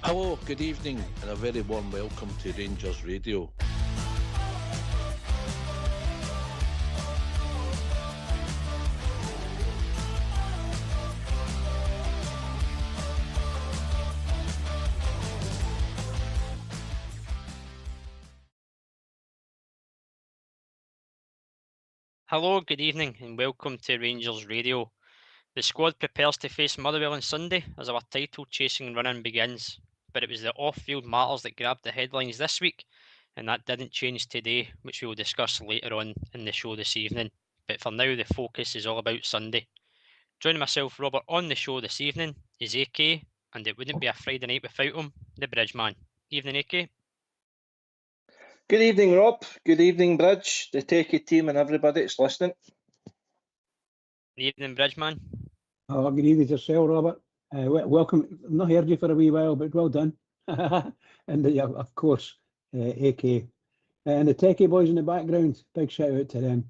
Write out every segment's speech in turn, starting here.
Hello, good evening, and a very warm welcome to Rangers Radio. Hello, good evening, and welcome to Rangers Radio. The squad prepares to face Motherwell on Sunday as our title-chasing run-in begins, but it was the off-field matters that grabbed the headlines this week, and that didn't change today, which we will discuss later on in the show this evening. But for now, the focus is all about Sunday. Joining myself, Robert, on the show this evening is AK, and it wouldn't be a Friday night without him, the Bridgeman. Evening, AK. Good evening, Rob. Good evening, Bridge, the Takey team and everybody that's listening. Evening, Bridgeman. Oh, good evening to yourself, Robert. Welcome. I've not heard you for a wee while, but well done. And of course, AK. And the Takey boys in the background, big shout out to them.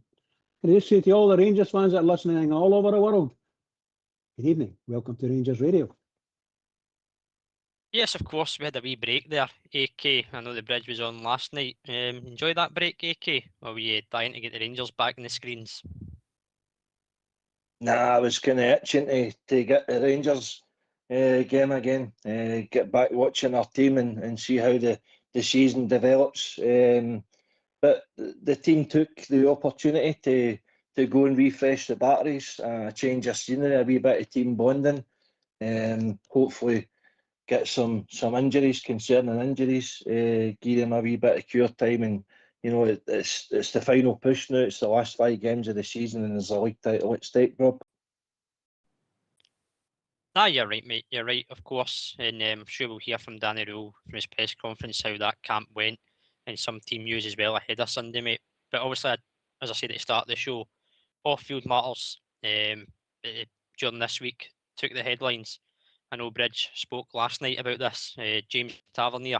Can I just say to all the Rangers fans that are listening all over the world, good evening. Welcome to Rangers Radio. Yes, of course, we had a wee break there, AK. I know the Bridge was on last night. Enjoy that break, AK? Or were you dying to get the Rangers back in the screens? Nah, I was kind of itching to get the Rangers game again, get back watching our team and see how the season develops. But the team took the opportunity to go and refresh the batteries, change of scenery, a wee bit of team bonding, hopefully get some injuries, concerning injuries, give them a wee bit of cure time, and you know it's the final push now. It's the last 5 games of the season, and there's a league title at stake, Rob. You're right, mate. You're right, of course. And I'm sure we'll hear from Danny Rule from his press conference how that camp went, and some team news as well ahead of Sunday, mate. But obviously, as I said at the start of the show, off-field matters during this week took the headlines. I know Bridge spoke last night about this. James Tavernier,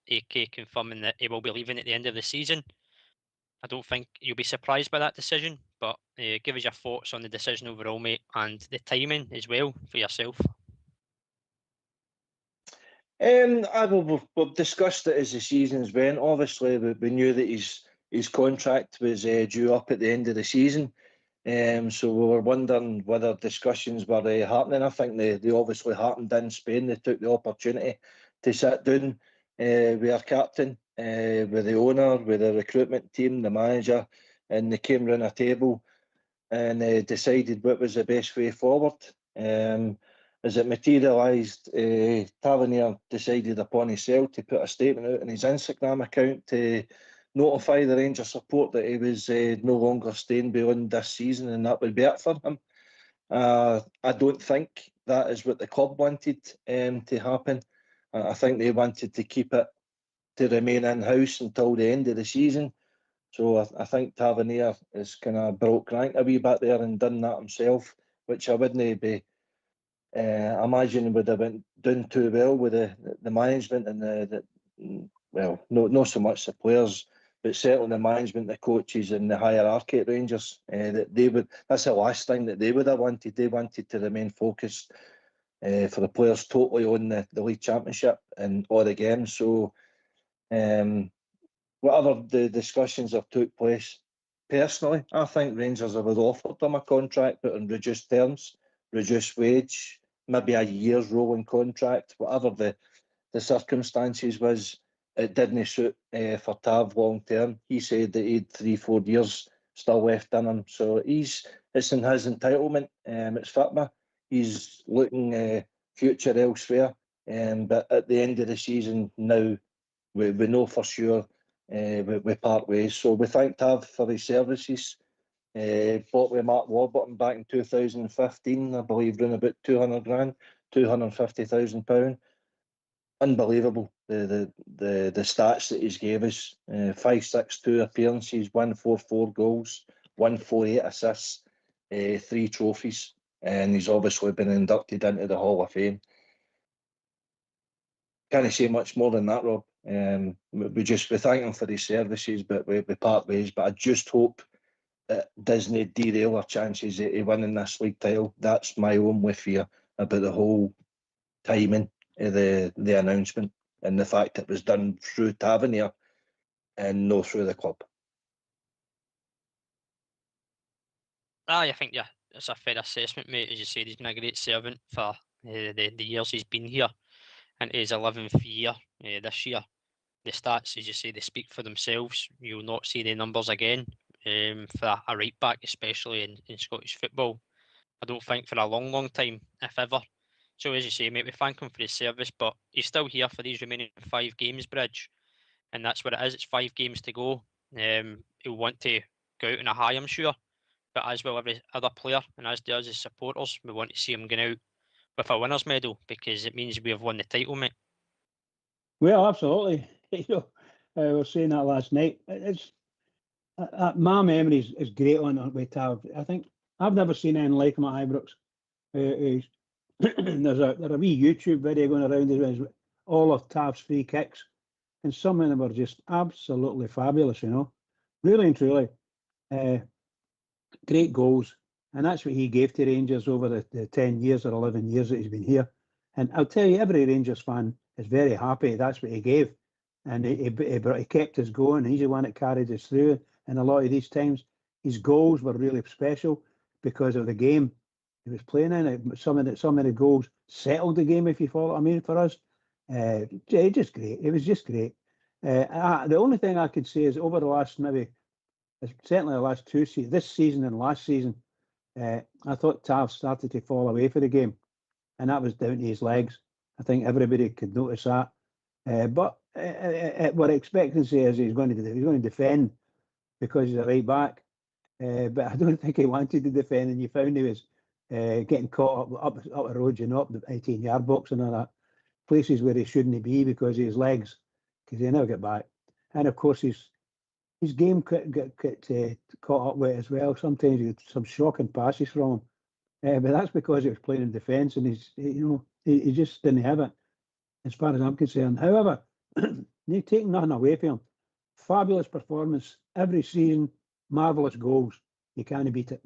AK, confirming that he will be leaving at the end of the season. I don't think you'll be surprised by that decision, but give us your thoughts on the decision overall, mate, and the timing as well for yourself. We've discussed it as the seasons went. Obviously, we knew that his contract was due up at the end of the season. So we were wondering whether discussions were happening. I think they obviously happened in Spain. They took the opportunity to sit down with our captain, with the owner, with the recruitment team, the manager, and they came round a table and decided what was the best way forward. As it materialised, Tavernier decided upon himself to put a statement out on his Instagram account to notify the Rangers support that he was no longer staying beyond this season, and that would be it for him. I don't think that is what the club wanted to happen. I think they wanted to keep it to remain in-house until the end of the season. So I think Tavernier has kind of broke rank a wee bit there and done that himself, which I wouldn't be imagine would have went done too well with the management and not so much the players, but certainly the management, the coaches, and the hierarchy at Rangers. That's the last thing that they would have wanted. They wanted to remain focused for the players totally on the league championship and all the games. So whatever the discussions have took place, personally, I think Rangers have offered them a contract, but on reduced terms, reduced wage, maybe a year's rolling contract, whatever the circumstances was. It didn't suit for Tav long term. He said that he had 3-4 years still left in him, so it's in his entitlement. It's fitma. He's looking future elsewhere, but at the end of the season now, we know for sure we part ways. So we thank Tav for his services. Bought with Mark Warburton back in 2015, I believe, around about 200 grand, £250,000. Unbelievable the stats that he's gave us. 562 appearances, 144 goals, 148 assists, 3 trophies, and he's obviously been inducted into the Hall of Fame. Can't say much more than that, Rob. We thank him for his services, but we part ways. But I just hope it doesn't derail our chances of winning this league title. That's my only fear about the whole timing of the announcement and the fact it was done through Tavernier and no through the club. I think it's a fair assessment, mate. As you said, he's been a great servant for the years he's been here, and his 11th year this year. The stats, as you say, they speak for themselves. You'll not see the numbers again for a right back, especially in Scottish football. I don't think for a long, long time, if ever. So as you say, mate, we thank him for his service, but he's still here for these remaining 5 games, Bridge, and that's what it is. It's 5 games to go. He'll want to go out on a high, I'm sure, but as will every other player, and as do us as supporters, we want to see him going out with a winner's medal because it means we have won the title, mate. Well, absolutely. We were saying that last night. It's my memory is great on it with Tav. I think I've never seen anything like him at Ibrox. There's a wee YouTube video going around with all of Tav's free kicks, and some of them are just absolutely fabulous. Really and truly, great goals, and that's what he gave to Rangers over the 10 years or 11 years that he's been here. And I'll tell you, every Rangers fan is very happy. That's what he gave, and he kept us going. He's the one that carried us through. And a lot of these times, his goals were really special because of the game he was playing in. Some of the goals settled the game, if you follow what I mean, for us. Just great. It was just great. The only thing I could say is over the last certainly the last 2 seasons, this season and last season, I thought Tav started to fall away for the game, and that was down to his legs. I think everybody could notice that. But what expectancy is he's going to defend because he's a right back. But I don't think he wanted to defend, and you found he was getting caught up the road, up the 18-yard box and all that, places where he shouldn't be because of his legs, because he never get back. And of course his game could get caught up with as well. Sometimes you get some shocking passes from him, but that's because he was playing in defence, and he just didn't have it, as far as I'm concerned. However, you take nothing away from him. Fabulous performance every season, marvellous goals. You can't beat it.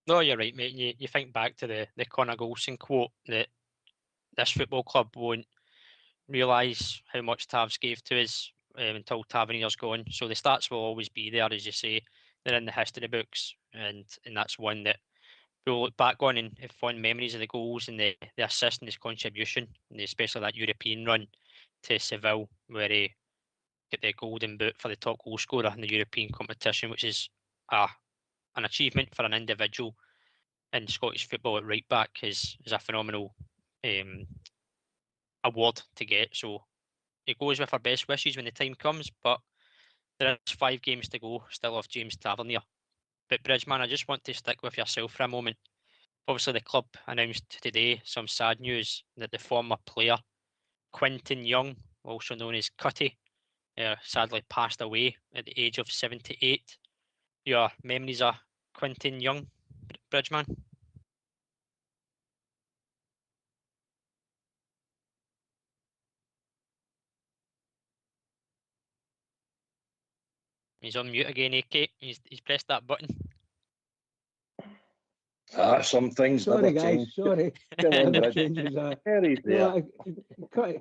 No, you're right, mate. You think back to the Conor Golson quote that this football club won't realise how much Tav's gave to us until Tavernier's gone. So the stats will always be there, as you say. They're in the history books, and that's one that we'll look back on and have fond memories of the goals and the assist and his contribution, and especially that European run to Seville where he got the golden boot for the top goal scorer in the European competition, which is an achievement for an individual in Scottish football at right back is a phenomenal award to get. So it goes with our best wishes when the time comes, but there is 5 games to go still of James Tavernier. But Bridgeman, I just want to stick with yourself for a moment. Obviously the club announced today some sad news that the former player Quentin Young, also known as Cutty, sadly passed away at the age of 78. Your memories of Quentin Young, Bridgeman? He's on mute again, AK. He's pressed that button. Some things Sorry, never guys. change. Sorry. Never Changes. He's there.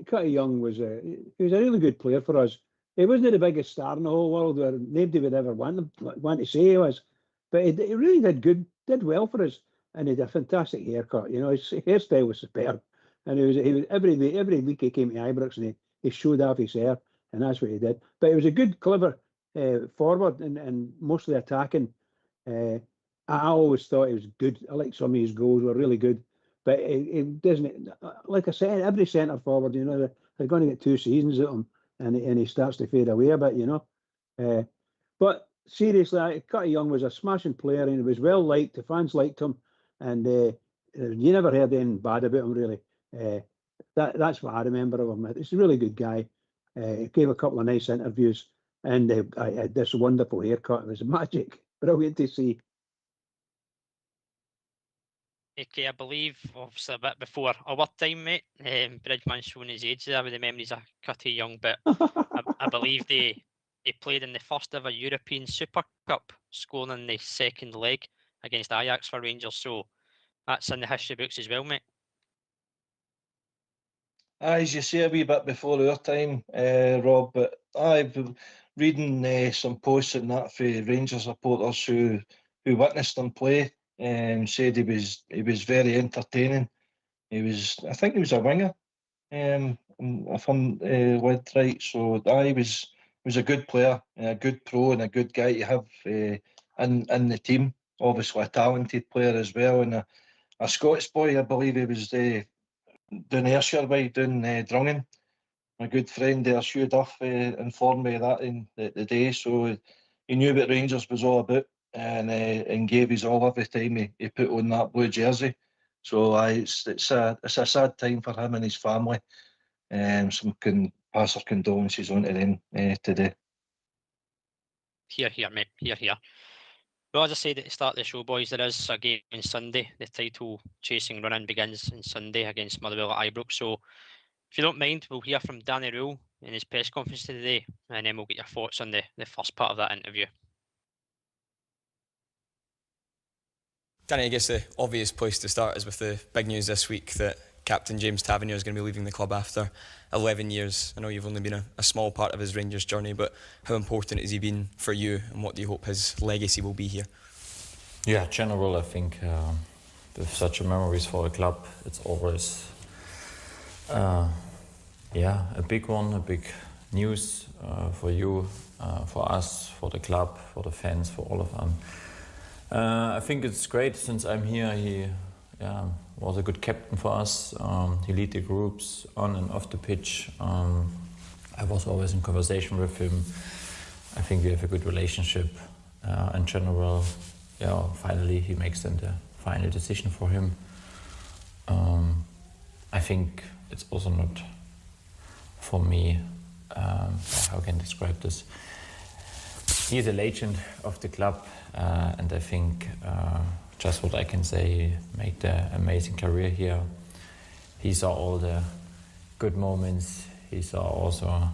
Cutty Young was a really good player for us. He wasn't the biggest star in the whole world, where nobody would ever want to say he was, but he really did well for us, and he had a fantastic haircut. His hairstyle was superb, and he was every week he came to Ibrox and he showed off his hair, and that's what he did. But he was a good, clever forward and mostly attacking. I always thought he was good. I like some of his goals were really good, but it doesn't. Like I said, every centre forward, they're going to get 2 seasons at him, and he starts to fade away a bit, But seriously, Cutty Young was a smashing player, and he was well liked. The fans liked him, and you never heard anything bad about him really. That's what I remember of him. He's a really good guy. He gave a couple of nice interviews, and I had this wonderful haircut. It was magic, brilliant to see. Okay, I believe obviously a bit before our time, mate. Bridgeman's showing his age there with the memories of Cutty Young, but I believe he he played in the first ever European Super Cup, scoring in the second leg against Ajax for Rangers. So that's in the history books as well, mate. As you say, a wee bit before our time, Rob, but I've been reading some posts and that for Rangers supporters who witnessed him play and said he was very entertaining. I think he was a winger, if I'm led right. So he was a good player, a good pro, and a good guy to have in the team. Obviously, a talented player as well, and a Scots boy. I believe he was down Ayrshire way, down Drungan. My good friend there, Hugh Duff, informed me of that in the day. So he knew what Rangers was all about, and gave his all every time he put on that blue jersey. So it's a sad time for him and his family. Some can pass our condolences on to them today. Here, mate. Here. Well, as I said at the start of the show, boys, there is a game on Sunday. The title chasing run-in begins on Sunday against Motherwell at Ibrox. So if you don't mind, we'll hear from Danny Rule in his press conference today, and then we'll get your thoughts on the first part of that interview. Danny, I guess the obvious place to start is with the big news this week that Captain James Tavernier is going to be leaving the club after 11 years. I know you've only been a small part of his Rangers journey, but how important has he been for you, and what do you hope his legacy will be here? Yeah, general, I think with such memories for a club, it's always a big one, a big news for you, for us, for the club, for the fans, for all of them. I think it's great since I'm here. He was a good captain for us. He led the groups on and off the pitch. I was always in conversation with him. I think we have a good relationship. In general, finally he makes then the final decision for him. I think it's also not for me, how can I describe this? He's a legend of the club, and I think just what I can say, he made an amazing career here. He saw all the good moments, he saw also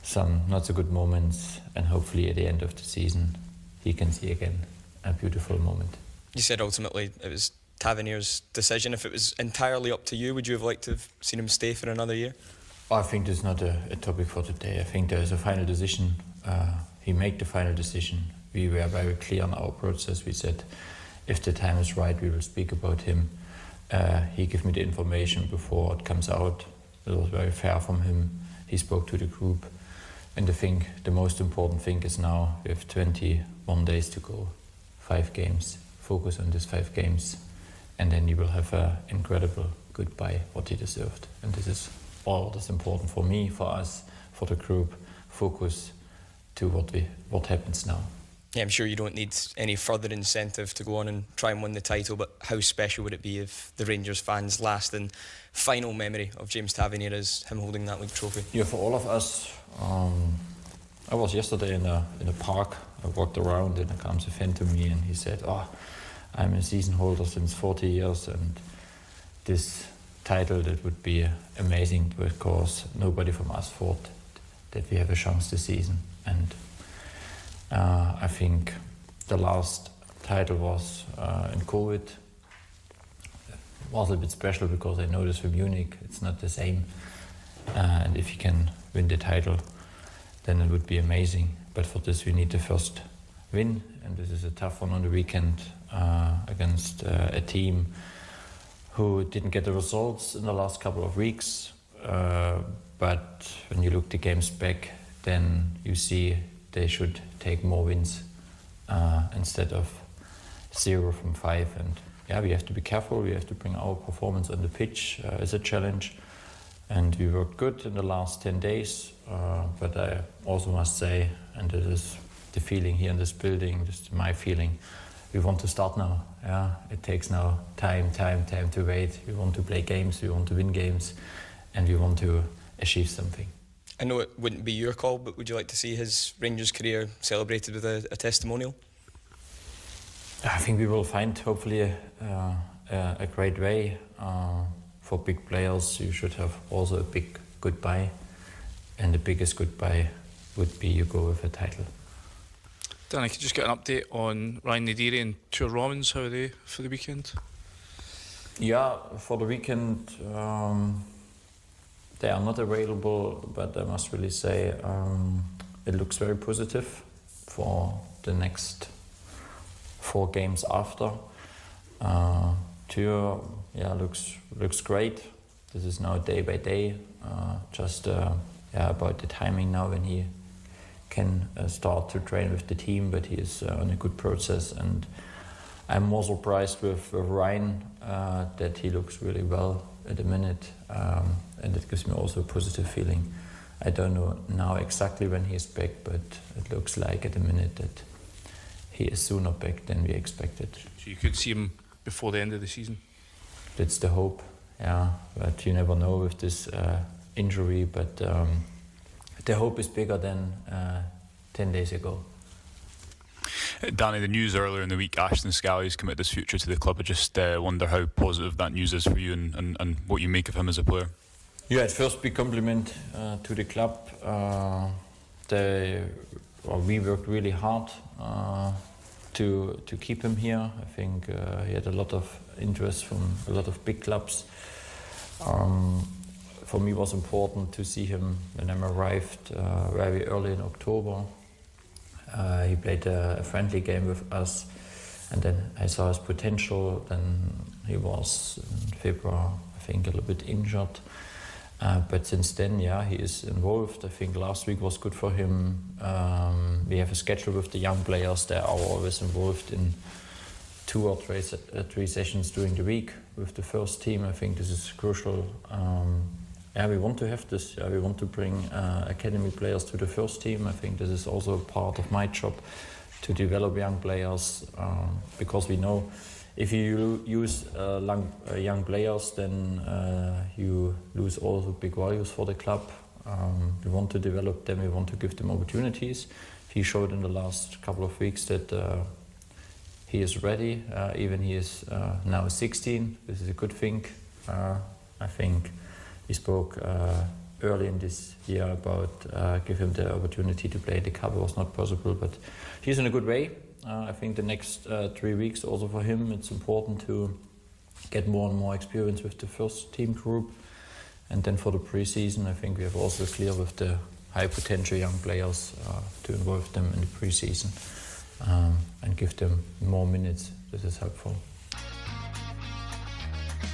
some not so good moments, and hopefully at the end of the season he can see again a beautiful moment. You said ultimately it was Tavernier's decision. If it was entirely up to you, would you have liked to have seen him stay for another year? I think this is not a topic for today. I think there is a final decision. He made the final decision. We were very clear on our process. We said, if the time is right, we will speak about him. He gave me the information before it comes out. It was very fair from him. He spoke to the group. And I think the most important thing is now we have 21 days to go, 5 games. Focus on these 5 games. And then he will have an incredible goodbye, what he deserved. And this is all that's important for me, for us, for the group. Focus to what happens now. Yeah, I'm sure you don't need any further incentive to go on and try and win the title, but how special would it be if the Rangers fans' last and final memory of James Tavernier is him holding that league trophy? Yeah, for all of us. I was yesterday in a park. I walked around and there comes a fan to me and he said, I'm a season holder since 40 years and this title, that would be amazing because nobody from us thought that we have a chance this season. And I think the last title was in COVID. It was a bit special because I noticed from Munich it's not the same. And if you can win the title, then it would be amazing. But for this we need to first win, and this is a tough one on the weekend against a team who didn't get the results in the last couple of weeks. But when you look the games back, then you see they should take more wins instead of 0 from 5. And we have to be careful. We have to bring our performance on the pitch as a challenge. And we worked good in the last 10 days. But I also must say, and this is the feeling here in this building, just my feeling, we want to start now. It takes now time to wait. We want to play games, we want to win games, and we want to achieve something. I know it wouldn't be your call, but would you like to see his Rangers career celebrated with a testimonial? I think we will find hopefully a great way. For big players, you should have also a big goodbye, and the biggest goodbye would be you go with a title. Dan, I could just get an update on Ryan Nadiri and Tour Romans. How are they for the weekend? Yeah, for the weekend they are not available, but I must really say it looks very positive for the next 4 games after. Tour, yeah, looks great. This is now day by day, about the timing now when he can start to train with the team, but he is on a good process, and I'm more surprised with Ryan that he looks really well at the minute, and it gives me also a positive feeling. I don't know now exactly when he is back, but it looks like at the minute that he is sooner back than we expected. So you could see him before the end of the season? That's the hope, yeah, but you never know with this injury, but the hope is bigger than 10 days ago. Danny, the news earlier in the week, Ashton Scally's committed his future to the club. I just wonder how positive that news is for you and what you make of him as a player. Yeah, at first big compliment to the club. We worked really hard to keep him here. I think he had a lot of interest from a lot of big clubs. For me it was important to see him when I arrived very early in October. He played a friendly game with us, and then I saw his potential. Then he was in February, I think, a little bit injured. But since then, yeah, he is involved. I think last week was good for him. We have a schedule with the young players. They are always involved in 2 or 3 sessions during the week with the first team. I think this is crucial. We want to have this. We want to bring academy players to the first team. I think this is also part of my job, to develop young players, because we know if you use young players, then you lose also big values for the club. We want to develop them. We want to give them opportunities. He showed in the last couple of weeks that he is ready. Even he is now 16. This is a good thing. I think he spoke early in this year about give him the opportunity to play the cup. It was not possible, but he's in a good way. I think the next 3 weeks also for him, it's important to get more and more experience with the first team group. And then for the pre-season, I think we have also clear with the high potential young players to involve them in the pre-season and give them more minutes. This is helpful.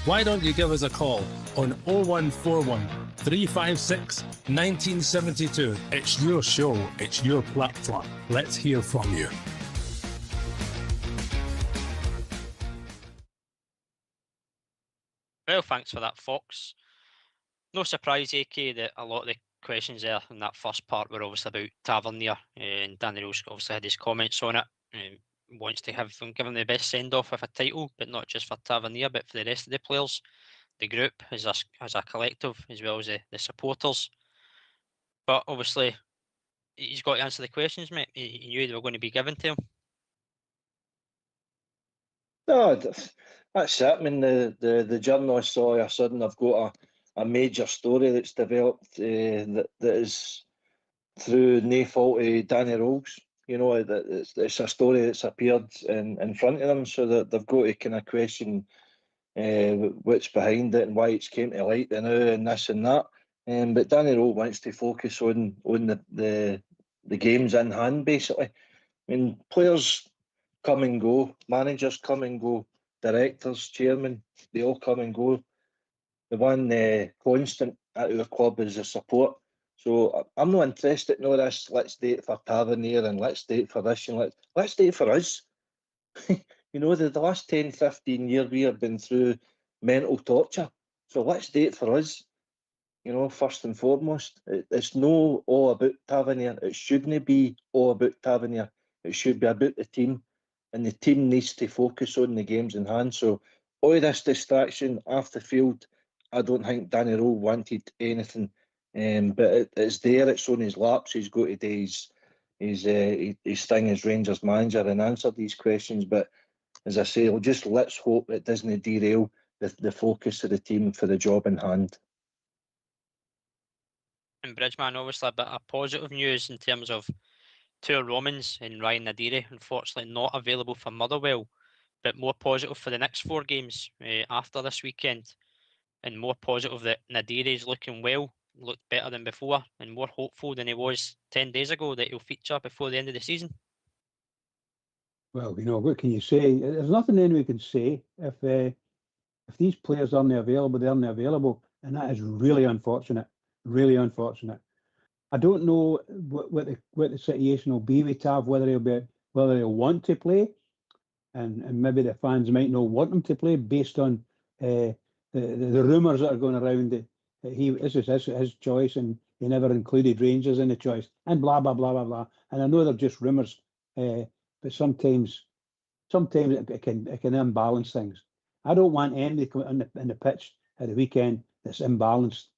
Why don't you give us a call on 0141 356 1972. It's your show, it's your platform. Let's hear from you. Well, thanks for that, Fox. No surprise, AK, that a lot of the questions there in that first part were obviously about Tavernier, and Danny Rose obviously had his comments on it. Wants to have them give him the best send-off with a title, but not just for Tavernier, but for the rest of the players, the group as a collective, as well as the supporters. But obviously, he's got to answer the questions, mate. He knew they were going to be given to him. No, that's it. I mean, the journalists saw all of a sudden I've got a major story that's developed that is through no fault of Danny Rose. You know, it's a story that's appeared in front of them, so that they've got to kind of question what's behind it and why it's came to light now and this and that. But Danny Rose wants to focus on the games in hand, basically. I mean, players come and go, managers come and go, directors, chairmen, they all come and go. The one constant at our club is the support. So I'm not interested in all this, let's do it for Tavernier and let's do it for this and let's do it for us. You know, the last 10, 15 years we have been through mental torture. So let's do it for us, you know, first and foremost. It's no all about Tavernier. It shouldn't be all about Tavernier. It should be about the team. And the team needs to focus on the games in hand. So all this distraction off the field, I don't think Danny Rose wanted anything. But it's there, it's on his laps. He's got to do his thing as Rangers manager and answer these questions. But as I say, let's hope it doesn't derail the focus of the team for the job in hand. And Bridgeman, obviously a bit of positive news in terms of two Romans and Ryan Nadiri, unfortunately not available for Motherwell, but more positive for the next 4 games after this weekend, and more positive that Nadiri is looking well, looked better than before, and more hopeful than he was 10 days ago that he'll feature before the end of the season. Well, what can you say? There's nothing then we can say. If these players aren't available, they aren't available, and that is really unfortunate. Really unfortunate. I don't know what the situation will be with Tav, whether he'll want to play, and maybe the fans might not want him to play based on the rumours that are going around that this is his choice, and he never included Rangers in the choice, and blah blah blah blah blah. And I know they're just rumours, but sometimes it can imbalance things. I don't want anybody coming on the pitch at the weekend that's imbalanced.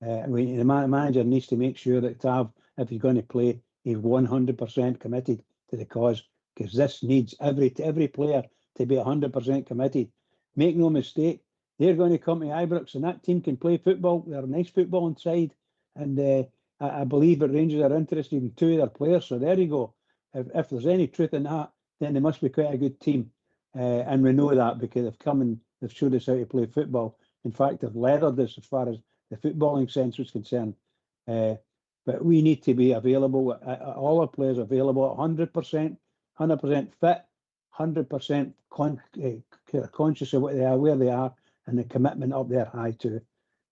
The manager needs to make sure that Tav, if he's going to play, he's 100% committed to the cause, because this needs every player to be 100% committed. Make no mistake, they're going to come to Ibrox, and that team can play football. They're a nice football inside, and I believe that Rangers are interested in 2 of their players. So there you go. If there's any truth in that, then they must be quite a good team, and we know that because they've come and they've showed us how to play football. In fact, they've leathered us as far as the footballing sense was concerned. But we need to be available, all our players available, 100%, 100% fit, 100% conscious of what they are, where they are, and the commitment up there high too.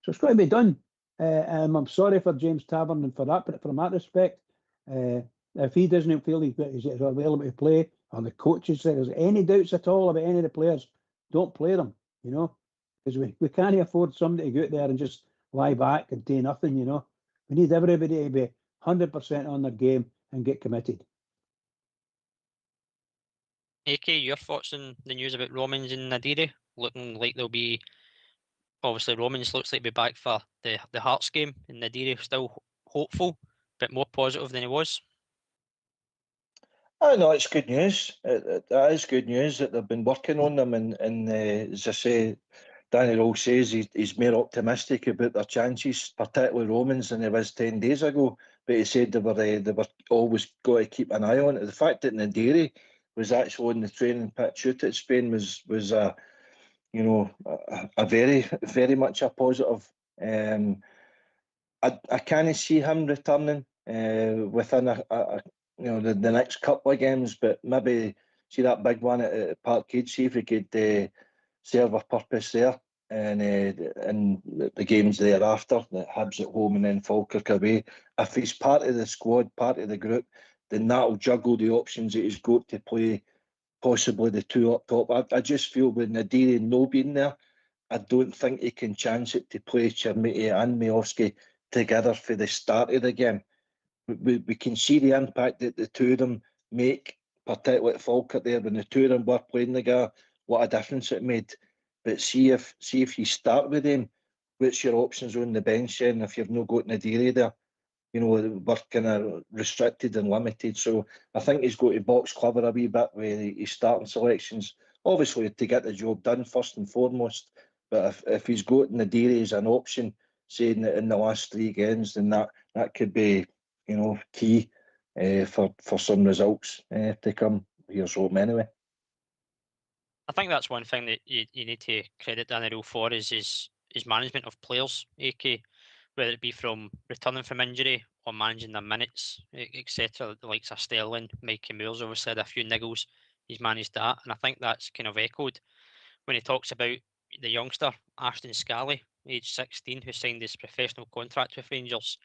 So it's got to be done. I'm sorry for James Tavernier for that, but from that respect, if he doesn't feel he's available to play, or the coaches say there's any doubts at all about any of the players, don't play them, because we can't afford somebody to go out there and just lie back and do nothing, We need everybody to be 100% on their game and get committed. AK, your thoughts on the news about Romans and Nadiri? Looking like they'll be, obviously Romans looks like he'll be back for the Hearts game, and Nadiri still hopeful, but more positive than he was. I know it's good news. That is good news that they've been working on them, and as I say, Daniel says he's more optimistic about their chances, particularly Romans, than he was 10 days ago. But he said they were always got to keep an eye on it. The fact that Nadiri was actually on the training pitch out at Spain was a very, very much a positive. I can't see him returning within the next couple of games, but maybe see that big one at Parkhead, see if he could serve a purpose there, and the games thereafter, the Hibs at home and then Falkirk away. If he's part of the squad, part of the group, then that'll juggle the options that he's got to play, possibly the 2 up top. I just feel with Nadiri no being there, I don't think he can chance it to play Chermiti and Miovski together for the start of the game. We can see the impact that the 2 of them make, particularly at Falkirk there, when the 2 of them were playing together, what a difference it made. But see if you start with them, what's your options on the bench then if you've not got Nadiri there? We're kind of restricted and limited. So I think he's got to box clever a wee bit with his starting selections, obviously to get the job done first and foremost. But if he's got Nadiri as an option, saying that in the last 3 games, then that could be, key for some results to come. Here's hope anyway. I think that's one thing that you need to credit Daniel for is his management of players, AK, whether it be from returning from injury or managing their minutes, etc. The likes of Sterling, Mikey Moore's obviously had a few niggles. He's managed that, and I think that's kind of echoed when he talks about the youngster, Ashton Scally, age 16, who signed his professional contract with Rangers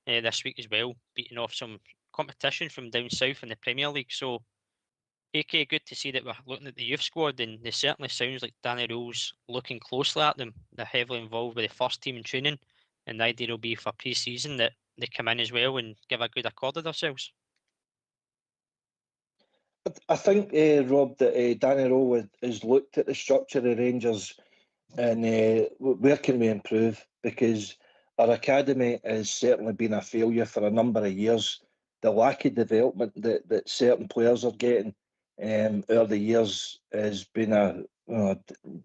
this week as well, beating off some competition from down south in the Premier League. So, AK, good to see that we're looking at the youth squad, and it certainly sounds like Danny Rose looking closely at them. They're heavily involved with the first team in training, and the idea will be for pre-season that they come in as well and give a good accord of themselves. I think, Rob, that Danny Rowe has looked at the structure of Rangers and where can we improve, because our academy has certainly been a failure for a number of years. The lack of development that certain players are getting over the years has been a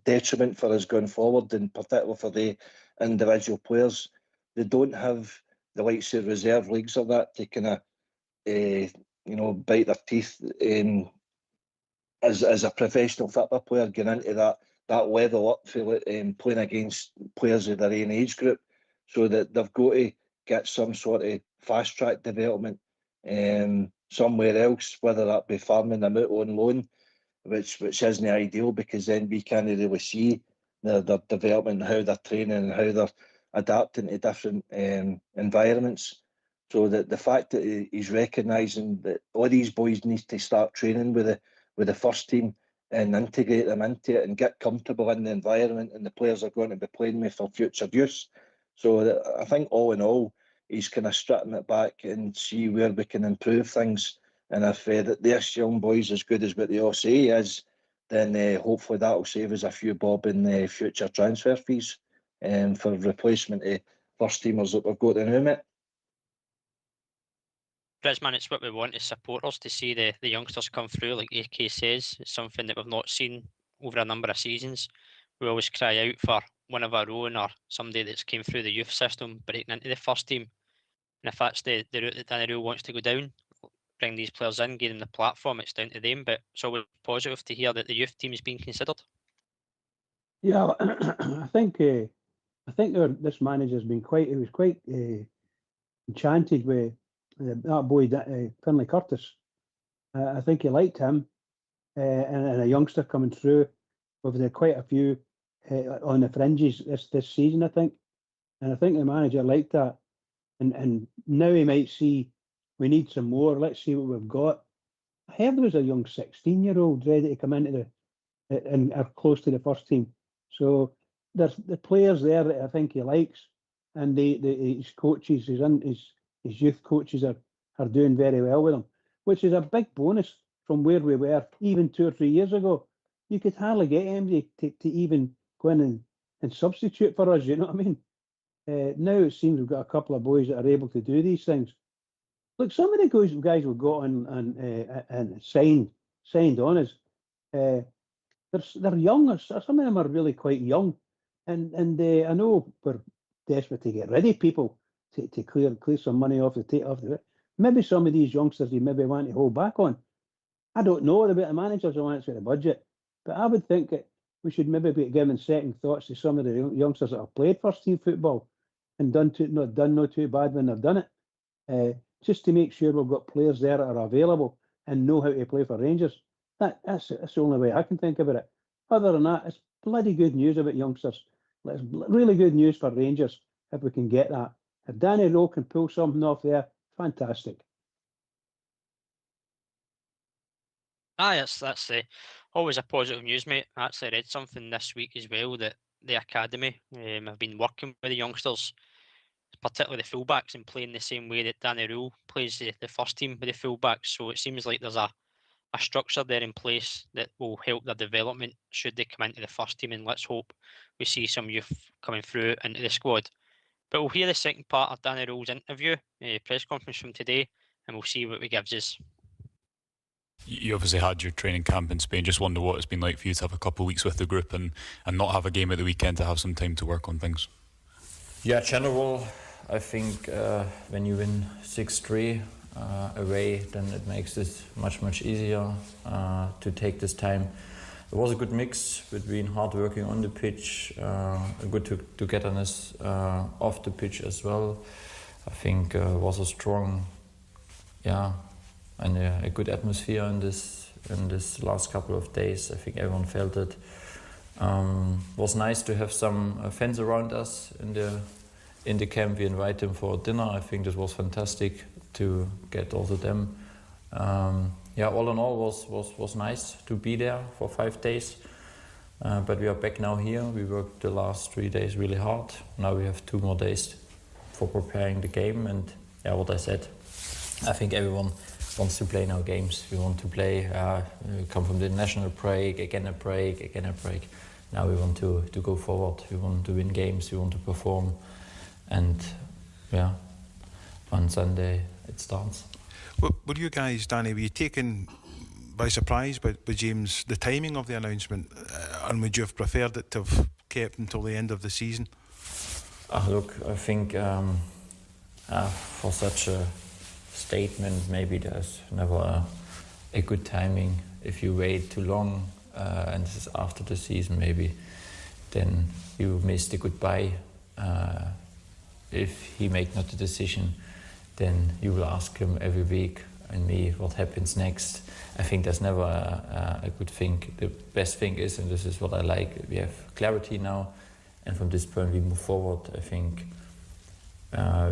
detriment for us going forward, and particularly for the individual players. They don't have the likes of reserve leagues or that to kind of bite their teeth as a professional football player, getting into that level up for playing against players of their own age group, so that they've got to get some sort of fast track development somewhere else, whether that be farming them out on loan, which isn't ideal, because then we can't really see their development, how they're training and how they're adapting to different environments. So that the fact that he's recognising that all these boys need to start training with the first team and integrate them into it and get comfortable in the environment and the players are going to be playing with for future use. So I think all in all, he's kind of stripping it back and see where we can improve things. And if this young boy's as good as what they all say he is, then hopefully that will save us a few bob in future transfer fees for replacement of first teamers that we've got in now, mate. Brisman, it's what we want as supporters, to see the youngsters come through, like AK says. It's something that we've not seen over a number of seasons. We always cry out for one of our own or somebody that's came through the youth system breaking into the first team. And if that's the route that Danny Rule wants to go down, bring these players in, give them the platform, it's down to them. But it's always positive to hear that the youth team is being considered. Yeah, I think this manager's been quite enchanted with that boy, Finlay Curtis. I think he liked him, and a youngster coming through. We've had quite a few on the fringes this season, I think, and I think the manager liked that. And now he might see we need some more. Let's see what we've got. I heard there was a young 16-year-old ready to come into and are close to the first team. So there's the players there that I think he likes, and his coaches, his youth coaches are doing very well with him, which is a big bonus from where we were even 2 or 3 years ago. You could hardly get anybody to even go in and substitute for us, you know what I mean? Now it seems we've got a couple of boys that are able to do these things. Look, some of the guys we've got on and signed on us, they're young. Some of them are really quite young, and I know we're desperate to get rid of people to clear some money off the. Maybe some of these youngsters you maybe want to hold back on. I don't know about the managers who want to the budget, but I would think that we should maybe be giving second thoughts to some of the youngsters that have played first team football and not too bad when they've done it. Just to make sure we've got players there that are available and know how to play for Rangers. That's the only way I can think about it. Other than that, it's bloody good news about youngsters. It's really good news for Rangers if we can get that. If Danny Rowe can pull something off there, fantastic. That's always a positive news, mate. I actually read something this week as well that the academy have been working with the youngsters, particularly the fullbacks, and playing the same way that Danny Rule plays the first team with the fullbacks. So it seems like there's a structure there in place that will help their development should they come into the first team, and let's hope we see some youth coming through into the squad. But we'll hear the second part of Danny Rule's interview, press conference from today, and we'll see what he gives us. You obviously had your training camp in Spain. Just wonder what it's been like for you to have a couple of weeks with the group and not have a game at the weekend, to have some time to work on things. Yeah, general, I think when you win 6-3 away, then it makes it much easier to take this time. It was a good mix between hard working on the pitch, good togetherness off the pitch as well. I think it was a strong, and a good atmosphere in this last couple of days. I think everyone felt it. Was nice to have some fans around us in the camp. We invite them for dinner. I think this was fantastic to get also them. All in all was nice to be there for 5 days. But we are back now here. We worked the last 3 days really hard. Now we have 2 more days for preparing the game. And what I said, I think everyone wants to play now games. We want to play, come from the national break, again a break. Now we want to go forward. We want to win games. We want to perform. And on Sunday it starts. Were you guys, Danny, were you taken by surprise by James, the timing of the announcement? And would you have preferred it to have kept until the end of the season? Look, I think for such a statement, maybe there's never a good timing. If you wait too long, and this is after the season, maybe then you miss the goodbye. If he make not the decision, then you will ask him every week and me what happens next. I think there's never a good thing. The best thing is, and this is what I like, we have clarity now, and from this point we move forward. I think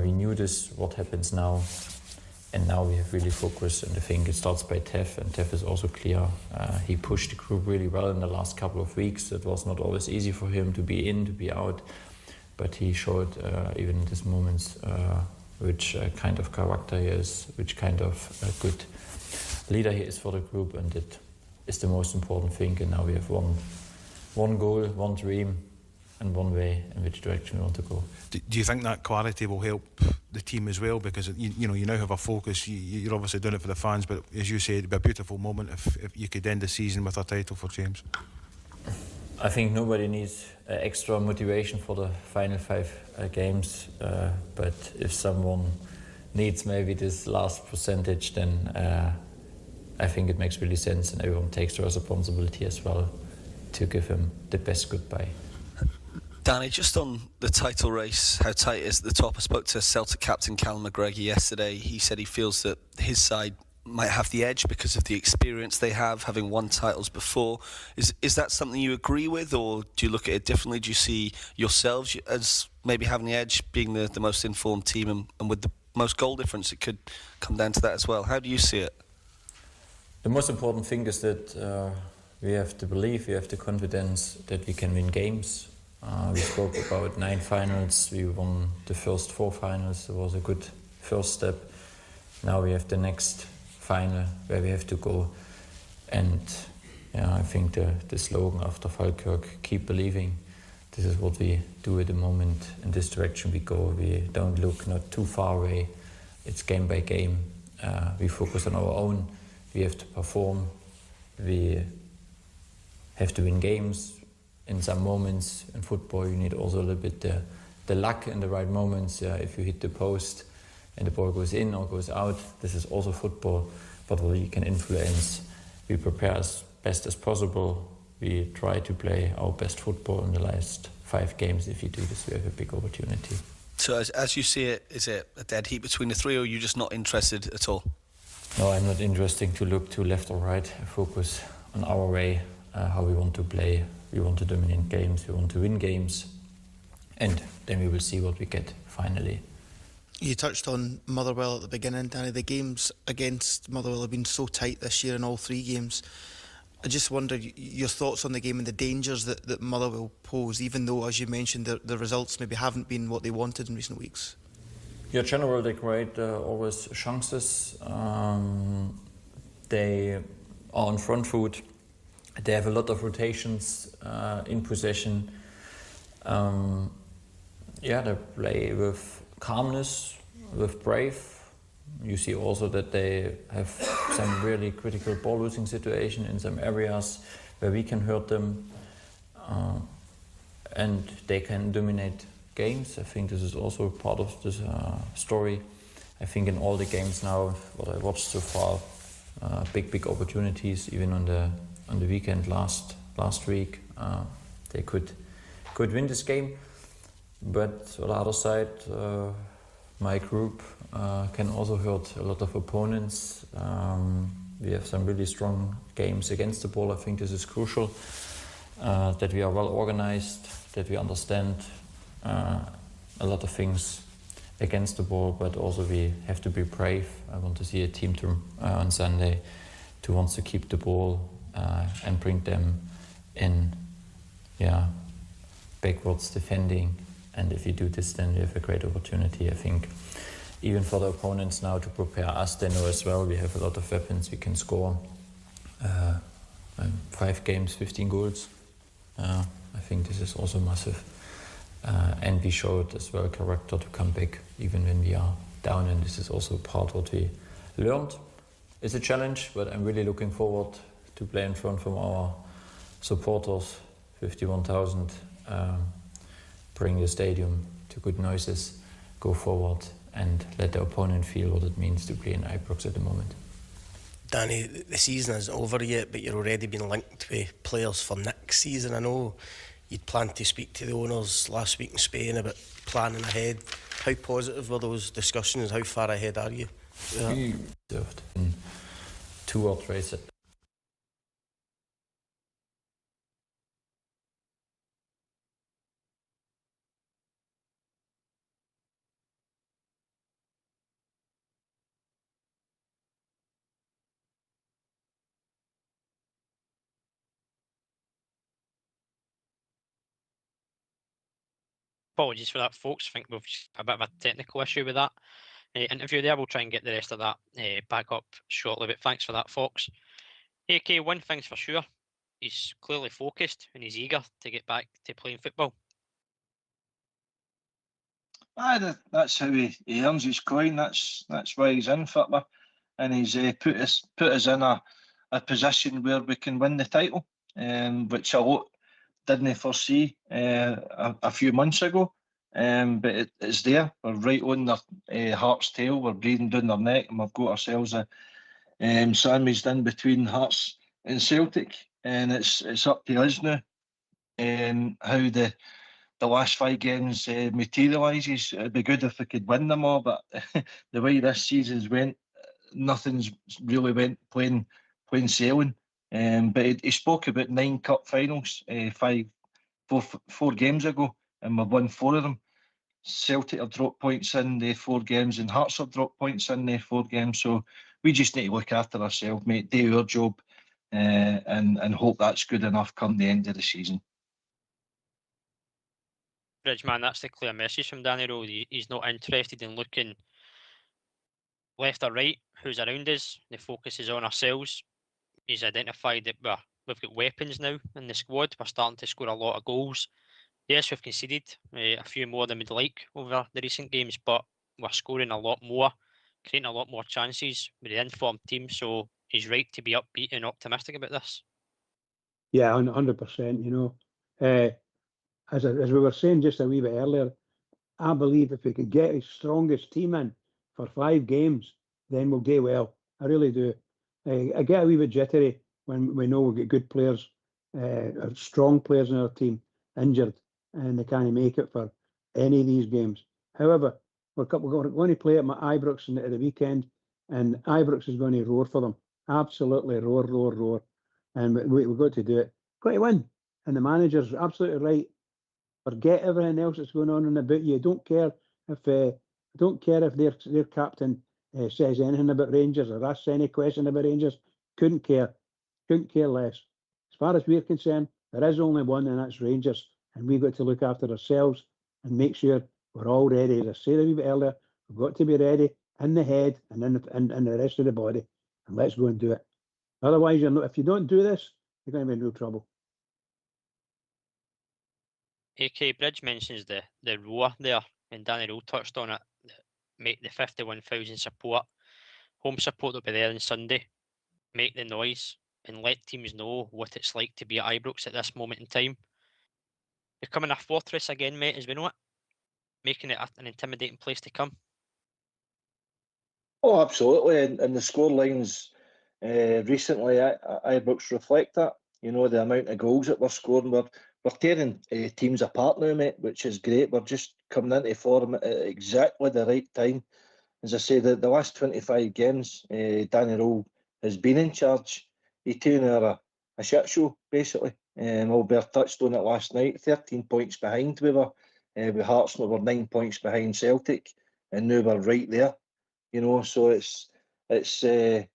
we knew this, what happens now, and now we have really focused, and I think it starts by Tev, and Tev is also clear. He pushed the group really well in the last couple of weeks. It was not always easy for him to be in, to be out, but he showed even in these moments which kind of character he is, which kind of good leader he is for the group, and it is the most important thing. And now we have one goal, one dream, and one way in which direction we want to go. Do you think that clarity will help the team as well? Because you now have a focus. You're obviously doing it for the fans, but as you say, it'd be a beautiful moment if you could end the season with a title for James. I think nobody needs extra motivation for the final 5 games, but if someone needs maybe this last percentage, then I think it makes really sense, and everyone takes the responsibility as well to give him the best goodbye. Danny, just on the title race, how tight it is at the top. I spoke to Celtic captain Callum McGregor yesterday. He said he feels that his side might have the edge because of the experience they have, having won titles before. Is that something you agree with, or do you look at it differently? Do you see yourselves as maybe having the edge, being the most informed team and with the most goal difference? It could come down to that as well. How do you see it? The most important thing is that we have the belief, we have the confidence that we can win games. We spoke about 9 finals. We won the first 4 finals. It was a good first step. Now we have the next final where we have to go. And I think the slogan after Falkirk, keep believing. This is what we do at the moment. In this direction we go. We don't look not too far away. It's game by game. We focus on our own. We have to perform. We have to win games. In some moments in football, you need also a little bit the luck in the right moments. If you hit the post and the ball goes in or goes out, this is also football, but we can influence. We prepare as best as possible. We try to play our best football in the last 5 games. If you do this, we have a big opportunity. So as you see it, is it a dead heat between the 3, or are you just not interested at all? No, I'm not interested to look to left or right. I focus on our way, how we want to play. We want to dominate games, we want to win games, and then we will see what we get finally. You touched on Motherwell at the beginning, Danny. The games against Motherwell have been so tight this year in all 3 games. I just wondered your thoughts on the game and the dangers that Motherwell pose, even though, as you mentioned, the results maybe haven't been what they wanted in recent weeks. Yeah, generally they create always chances. They are on front foot. They have a lot of rotations in possession. They play with calmness, with brave. You see also that they have some really critical ball losing situation in some areas where we can hurt them, and they can dominate games. I think this is also part of this story. I think in all the games now, what I watched so far, big opportunities. Even on the weekend last week, they could win this game. But on the other side, my group can also hurt a lot of opponents. We have some really strong games against the ball. I think this is crucial, that we are well organized, that we understand a lot of things against the ball, but also we have to be brave. I want to see a team on Sunday who wants to keep the ball and bring them in, backwards defending. And if you do this, then you have a great opportunity. I think even for the opponents now to prepare us, they know as well we have a lot of weapons. We can score 5 games, 15 goals. I think this is also massive. And we showed as well character to come back even when we are down, and this is also part what we learned. It's a challenge, but I'm really looking forward to play in front from our supporters, 51,000. Bring the stadium to good noises, go forward and let the opponent feel what it means to play in Ibrox at the moment. Danny, the season isn't over yet, but you're already been linked with players for next season. I know you'd planned to speak to the owners last week in Spain about planning ahead. How positive were those discussions? How far ahead are you? We served in 2 or 3 sets. Apologies for that, folks. I think we've a bit of a technical issue with that interview there. We'll try and get the rest of that back up shortly, but thanks for that, Fox. AK, one thing's for sure, he's clearly focused and he's eager to get back to playing football. That's how he earns his coin. That's why he's in football, and he's put us in a position where we can win the title, which a lot didn't foresee a few months ago. But it's there. We're right on their Hearts' tail. We're breathing down their neck, and we've got ourselves a sandwiched in between Hearts and Celtic, and it's up to us now. How the last 5 games materialises. It'd be good if we could win them all, but the way this season's went, nothing's really went plain sailing. But he spoke about 9 cup finals, 4 games ago, and we've won 4 of them. Celtic have dropped points in the 4 games, and Hearts have dropped points in the 4 games. So we just need to look after ourselves, mate, do our job, and hope that's good enough come the end of the season. Bridgeman, that's the clear message from Danny Rowe. He's not interested in looking left or right, who's around us. The focus is on ourselves. He's identified that we've got weapons now in the squad. We're starting to score a lot of goals. Yes, we've conceded a few more than we'd like over the recent games, but we're scoring a lot more, creating a lot more chances with the informed team. So he's right to be upbeat and optimistic about this. Yeah, 100%. You know, as we were saying just a wee bit earlier, I believe if we could get his strongest team in for 5 games, then we'll do well. I really do. I get a wee bit jittery when we know we've got good players, strong players in our team injured, and they can't make it for any of these games. However, we're going to play at Ibrox at the weekend, and Ibrox is going to roar for them. Absolutely roar. And we've got to do it. Got to win. And the manager's absolutely right. Forget everything else that's going on and about you. Don't care if their captain says anything about Rangers or asks any question about Rangers. Couldn't care less. As far as we're concerned, there is only one, and that's Rangers. And we've got to look after ourselves and make sure we're all ready. As I said a wee bit earlier, we've got to be ready in the head and in the rest of the body. And let's go and do it. Otherwise, if you don't do this, you're going to be in real trouble. AK, Bridge mentions the roar there, and Danny Rowe touched on it. Make the 51,000 support, home support will be there on Sunday. Make the noise and let teams know what it's like to be at Ibrox at this moment in time. Becoming a fortress again, mate, as we know it. Making it an intimidating place to come. Oh, absolutely. And the score lines recently at Ibrox reflect that. You know, the amount of goals that we're scoring. We're tearing teams apart now, mate, which is great. We're just coming into form at exactly the right time. As I say, the last 25 games, Danny Rowe has been in charge. He turned a shit show, basically. Albert touched on it last night. 13 points behind we were. With Hearts, we were 9 points behind Celtic, and now we're right there. You know, so it's there,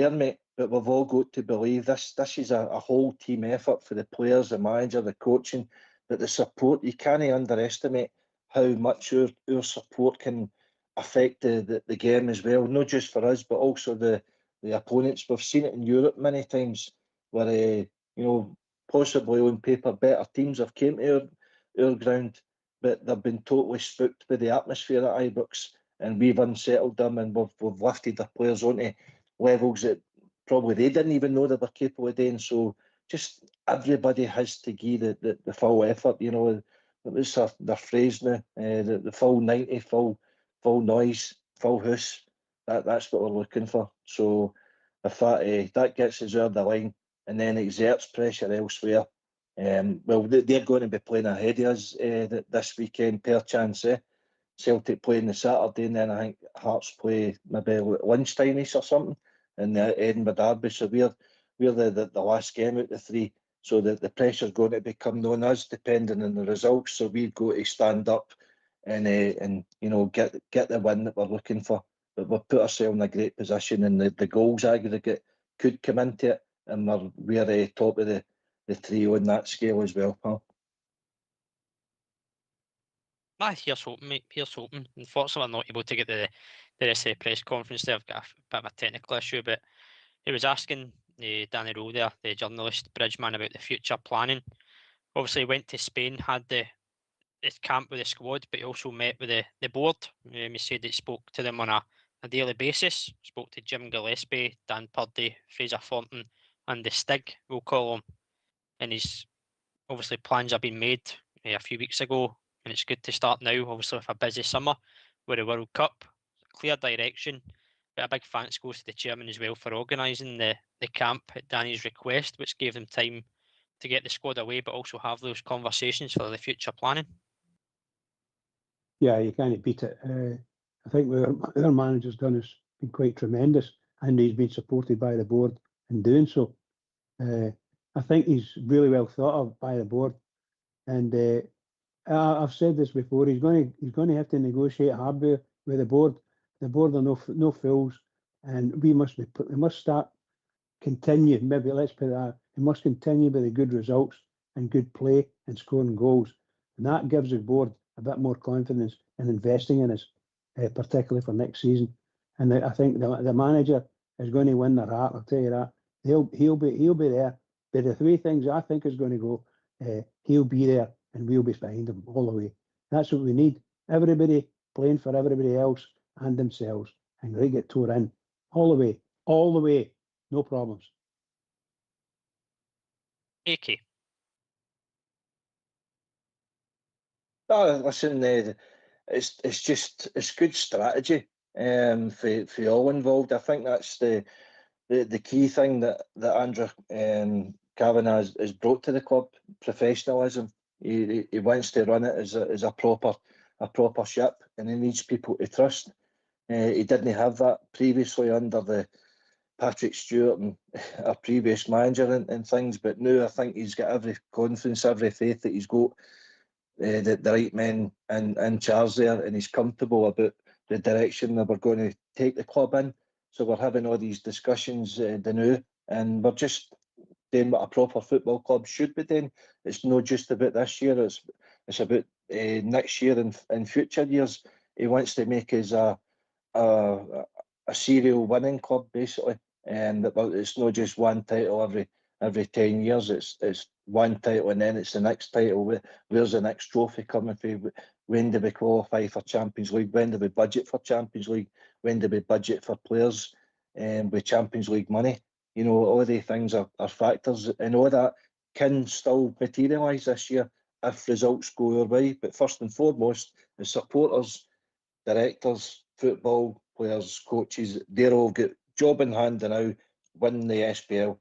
mate. But we've all got to believe this is a whole team effort for the players, the manager, the coaching. But the support, you can't underestimate how much our support can affect the game as well. Not just for us, but also the opponents. We've seen it in Europe many times, where possibly on paper better teams have came to our ground, but they've been totally spooked by the atmosphere at Ibrox, and we've unsettled them, and we've lifted the players onto levels that probably they didn't even know they were capable of doing. So just everybody has to give the full effort. You know, it was their phrase now, the full 90, full full noise, full house. That's what we're looking for. So if that gets us over the line and then exerts pressure elsewhere, well, they're going to be playing ahead of us this weekend, per chance. Celtic playing the Saturday, and then I think Hearts play maybe lunchtime-ish or something in the Edinburgh Derby. So we're the last game out of the three. So the pressure's going to be coming on us, depending on the results. So we've got to stand up and get the win that we're looking for. But we've put ourselves in a great position, and the goals aggregate could come into it, and we're top of the trio on that scale as well, pal. Here's hoping, mate. Here's hoping. Unfortunately, I'm not able to get the rest of the press conference there. I've got a bit of a technical issue, but he was asking Danny Rowe there, the journalist, Bridgeman, about the future planning. Obviously, he went to Spain, had the camp with the squad, but he also met with the board. He said he spoke to them on a daily basis. Spoke to Jim Gillespie, Dan Purdy, Fraser Thornton, and the Stig, we'll call him. And his obviously plans have been made a few weeks ago, and it's good to start now, obviously with a busy summer with the World Cup, clear direction. But a big thanks goes to the chairman as well for organising the camp at Danny's request, which gave them time to get the squad away, but also have those conversations for the future planning. Yeah, you can't beat it. I think our manager's done has been quite tremendous, and he's been supported by the board in doing so. I think he's really well thought of by the board, and I've said this before. He's going to have to negotiate hard with the board. The board are no fools, and we must continue. Maybe let's put that. We must continue with the good results and good play and scoring goals, and that gives the board a bit more confidence in investing in us, particularly for next season. And I think the manager is going to win their heart. I'll tell you that. He'll be there. But the three things I think is going to go, he'll be there and we'll be behind him all the way. That's what we need. Everybody playing for everybody else and themselves, and they get tore in all the way, no problems. AK. Oh, listen, it's good strategy for all involved. I think that's the key thing that Andrew Kavanagh has brought to the club: professionalism. He wants to run it as a proper ship, and he needs people to trust. He didn't have that previously under the Patrick Stewart and our previous manager and things, but now I think he's got every confidence, every faith that he's got the right men in charge there, and he's comfortable about the direction that we're going to take the club in. So we're having all these discussions now, and we're just doing what a proper football club should be doing. It's not just about this year, it's about next year and future years. He wants to make us a serial winning club, basically, and it's not just one title every 10 years. It's one title and then it's the next title. Where's the next trophy coming from? When do we qualify for Champions League? When do we budget for Champions League? When do we budget for players with Champions League money? You know, all the things are factors, and all that can still materialise this year if results go our way. But first and foremost, the supporters, directors, football players, coaches, they're all got job in hand to now win the SPL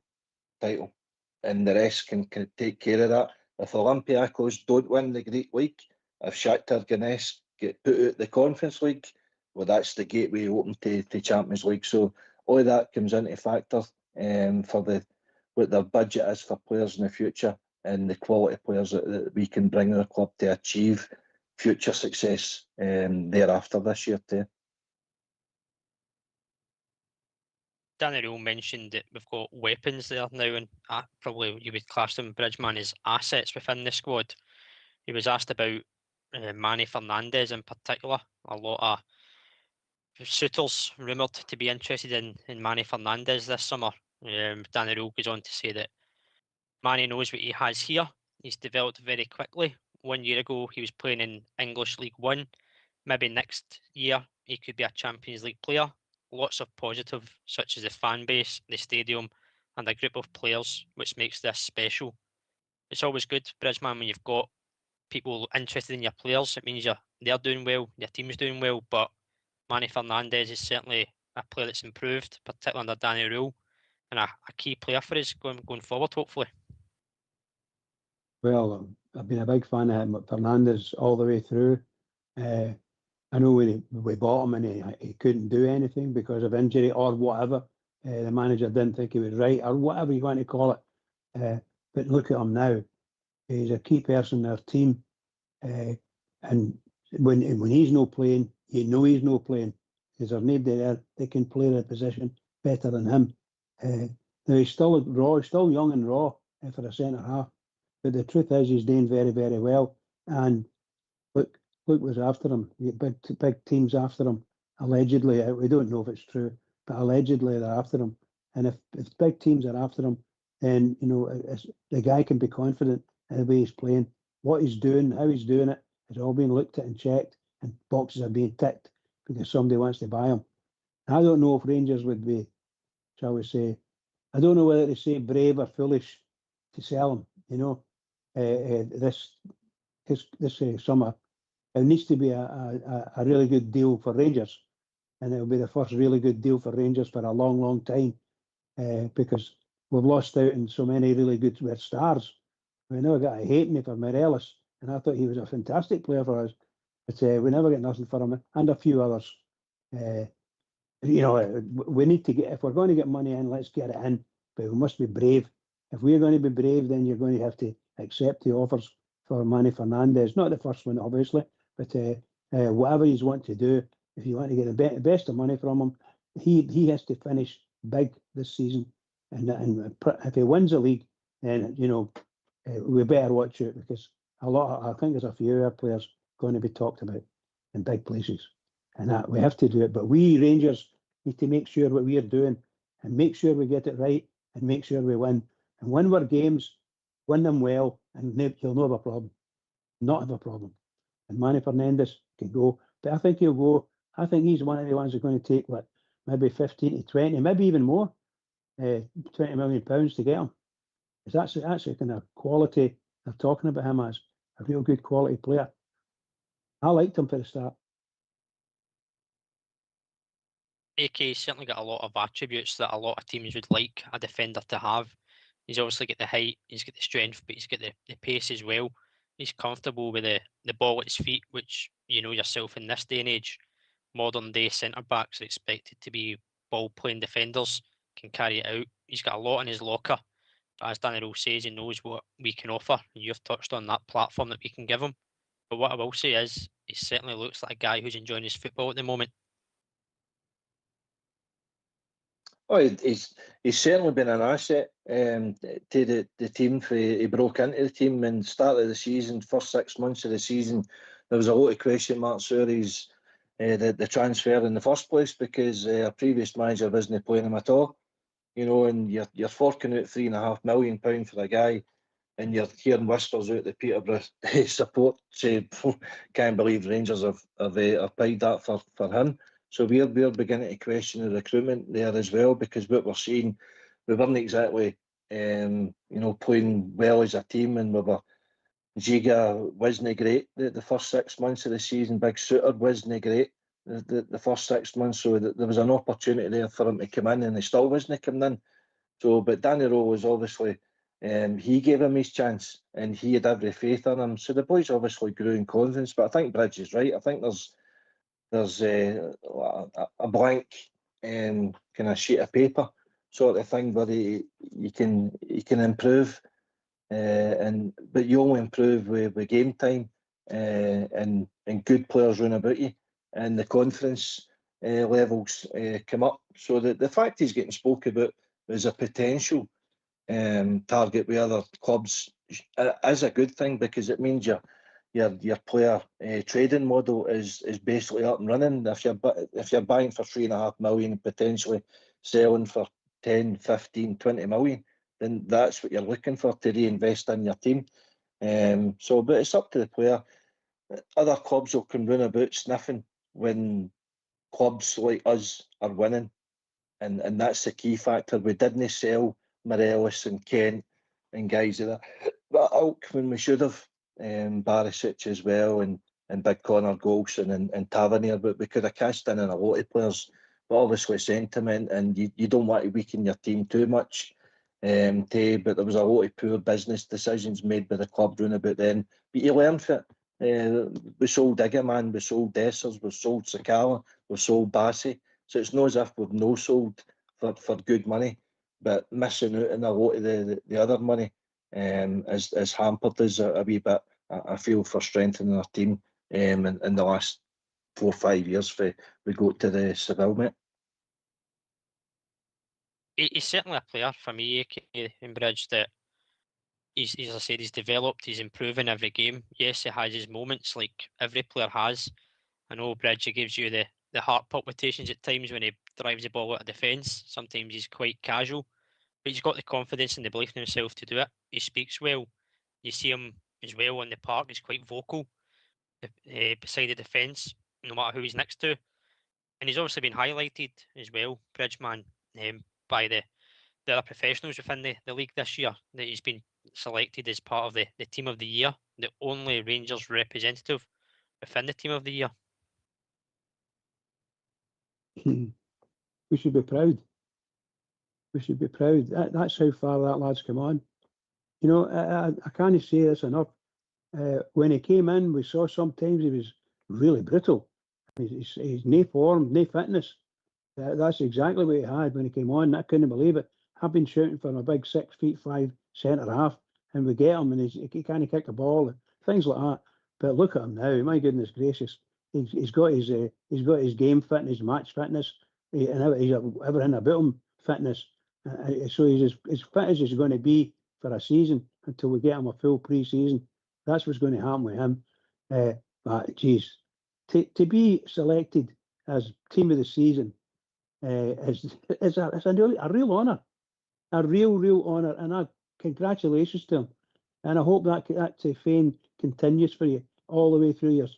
title, and the rest can take care of that. If Olympiacos don't win the Greek League, if Shakhtar Donetsk get put out the Conference League, well, that's the gateway open to Champions League. So all of that comes into factor for what their budget is for players in the future and the quality players that we can bring to the club to achieve future success thereafter this year too. Danny Rowe mentioned that we've got weapons there now, and probably you would class them, Bridgeman, as assets within the squad. He was asked about Manny Fernandez in particular. A lot of suitors rumoured to be interested in Manny Fernandez this summer. Danny Rowe goes on to say that Manny knows what he has here. He's developed very quickly. 1 year ago, he was playing in English League One. Maybe next year, he could be a Champions League player. Lots of positive, such as the fan base, the stadium, and a group of players, which makes this special. It's always good, Bridgeman, when you've got people interested in your players. It means they're doing well, your team's doing well, but Manny Fernandez is certainly a player that's improved, particularly under Danny Rule, and a key player for us going forward, hopefully. Well, I've been a big fan of him, Fernandez all the way through. I know we bought him and he couldn't do anything because of injury or whatever. The manager didn't think he was right or whatever you want to call it. But look at him now. He's a key person in our team. And when he's not playing, you know he's not playing. Because there's nobody there that can play the position better than him. Now he's still raw, he's still young and raw for a centre half. But the truth is he's doing very, very well. And look was after him. Big teams after him. Allegedly, we don't know if it's true, but allegedly they're after him. And if big teams are after him, then the guy can be confident in the way he's playing, what he's doing, how he's doing it. It's all being looked at and checked, and boxes are being ticked because somebody wants to buy him. I don't know if Rangers would be, shall we say, I don't know whether to say brave or foolish to sell him. This summer, it needs to be a really good deal for Rangers, and it'll be the first really good deal for Rangers for a long, long time, because we've lost out on so many really good stars. We never got a hating for Morelos, and I thought he was a fantastic player for us, but we never get nothing for him, and a few others. We need to get, if we're going to get money in, let's get it in, but we must be brave. If we're going to be brave, then you're going to have to accept the offers for Manny Fernandez. Not the first one, obviously, but whatever he's want to do, if you want to get the best of money from him, he has to finish big this season. And if he wins the league, then, we better watch it, because I think there's a few of our players going to be talked about in big places. And that we have to do it. But we Rangers need to make sure what we are doing and make sure we get it right and make sure we win. And win our games, win them well, and he'll not have a problem. Not have a problem. And Manny Fernandez can go. But I think he'll go. I think he's one of the ones who's going to take, maybe 15 to 20, maybe even more, £20 million to get him. Because that's the kind of quality they're talking about him as, a real good quality player. I liked him for the start. AK's certainly got a lot of attributes that a lot of teams would like a defender to have. He's obviously got the height, he's got the strength, but he's got the pace as well. He's comfortable with the ball at his feet, which you know yourself in this day and age, modern day centre backs are expected to be ball playing defenders, can carry it out. He's got a lot in his locker. But as Daniel says, he knows what we can offer. You've touched on that platform that we can give him. But what I will say is, he certainly looks like a guy who's enjoying his football at the moment. Oh, he's certainly been an asset to the team. He broke into the team and started the season, first 6 months of the season. There was a lot of question marks over his the transfer in the first place, because our previous manager wasn't playing him at all. And you're forking out £3.5 million for a guy, and you're hearing whispers out the Peterborough support say, "Can't believe Rangers have paid that for him." So we're beginning to question the recruitment there as well, because what we're seeing, we weren't exactly playing well as a team, and we were, Giga wasn't great the first 6 months of the season. Big Suter wasn't great the first 6 months, so there was an opportunity there for him to come in, and he still wasn't coming in. So, but Danny Rowe was obviously, he gave him his chance, and he had every faith in him. So the boys obviously grew in confidence. But I think Bridge is right. I think there's a blank kind of sheet of paper sort of thing where you can improve, but you only improve with game time and good players round about you, and the confidence levels come up. So the fact he's getting spoke about as a potential target with other clubs is a good thing, because it means your player trading model is basically up and running. If you're buying for £3.5 million, potentially selling for 10, 15, 20 million, then that's what you're looking for to reinvest in your team. But it's up to the player. Other clubs will come round about sniffing when clubs like us are winning, and that's the key factor. We didn't sell Morelos and Kent and guys like that ilk when we should have. Barisic as well, and Big Connor Golson and Tavernier, but we could have cashed in a lot of players. But obviously sentiment, and you don't want to weaken your team too much. But there was a lot of poor business decisions made by the club round about then. But you learn from it. We sold Diggerman, we sold Dessers, we sold Sakala, we sold Bassey. So it's not as if we've no sold for good money, but missing out on a lot of the other money has hampered us a wee bit. I feel for strengthening our team in the last 4 or 5 years we got to the Seville, mate. He's certainly a player for me, AK, in Bridge, that he's, as I said, he's developed, he's improving every game. Yes, he has his moments like every player has. I know Bridge, he gives you the heart palpitations at times when he drives the ball out of defence. Sometimes he's quite casual, but he's got the confidence and the belief in himself to do it. He speaks well. You see him as well on the park, he's quite vocal beside the defence, no matter who he's next to. And he's obviously been highlighted as well, Bridgeman, by the other professionals within the league this year, that he's been selected as part of the team of the year, the only Rangers representative within the team of the year. We should be proud. We should be proud. That's how far that lad's come on. You know, I can't say this enough. When he came in, we saw sometimes he was really brutal. He's no form, no fitness. That's exactly what he had when he came on. I couldn't believe it. I've been shooting for a big 6'5" centre half, and we get him, and he can't kick a ball, and things like that. But look at him now. My goodness gracious, he's got his game fitness, match fitness, and he's everything about him fitness. So he's as fit as he's going to be for a season until we get him a full pre-season. That's what's going to happen with him. But geez, to be selected as team of the season is a real honour, a real honour, and congratulations to him. And I hope that fame continues for you all the way through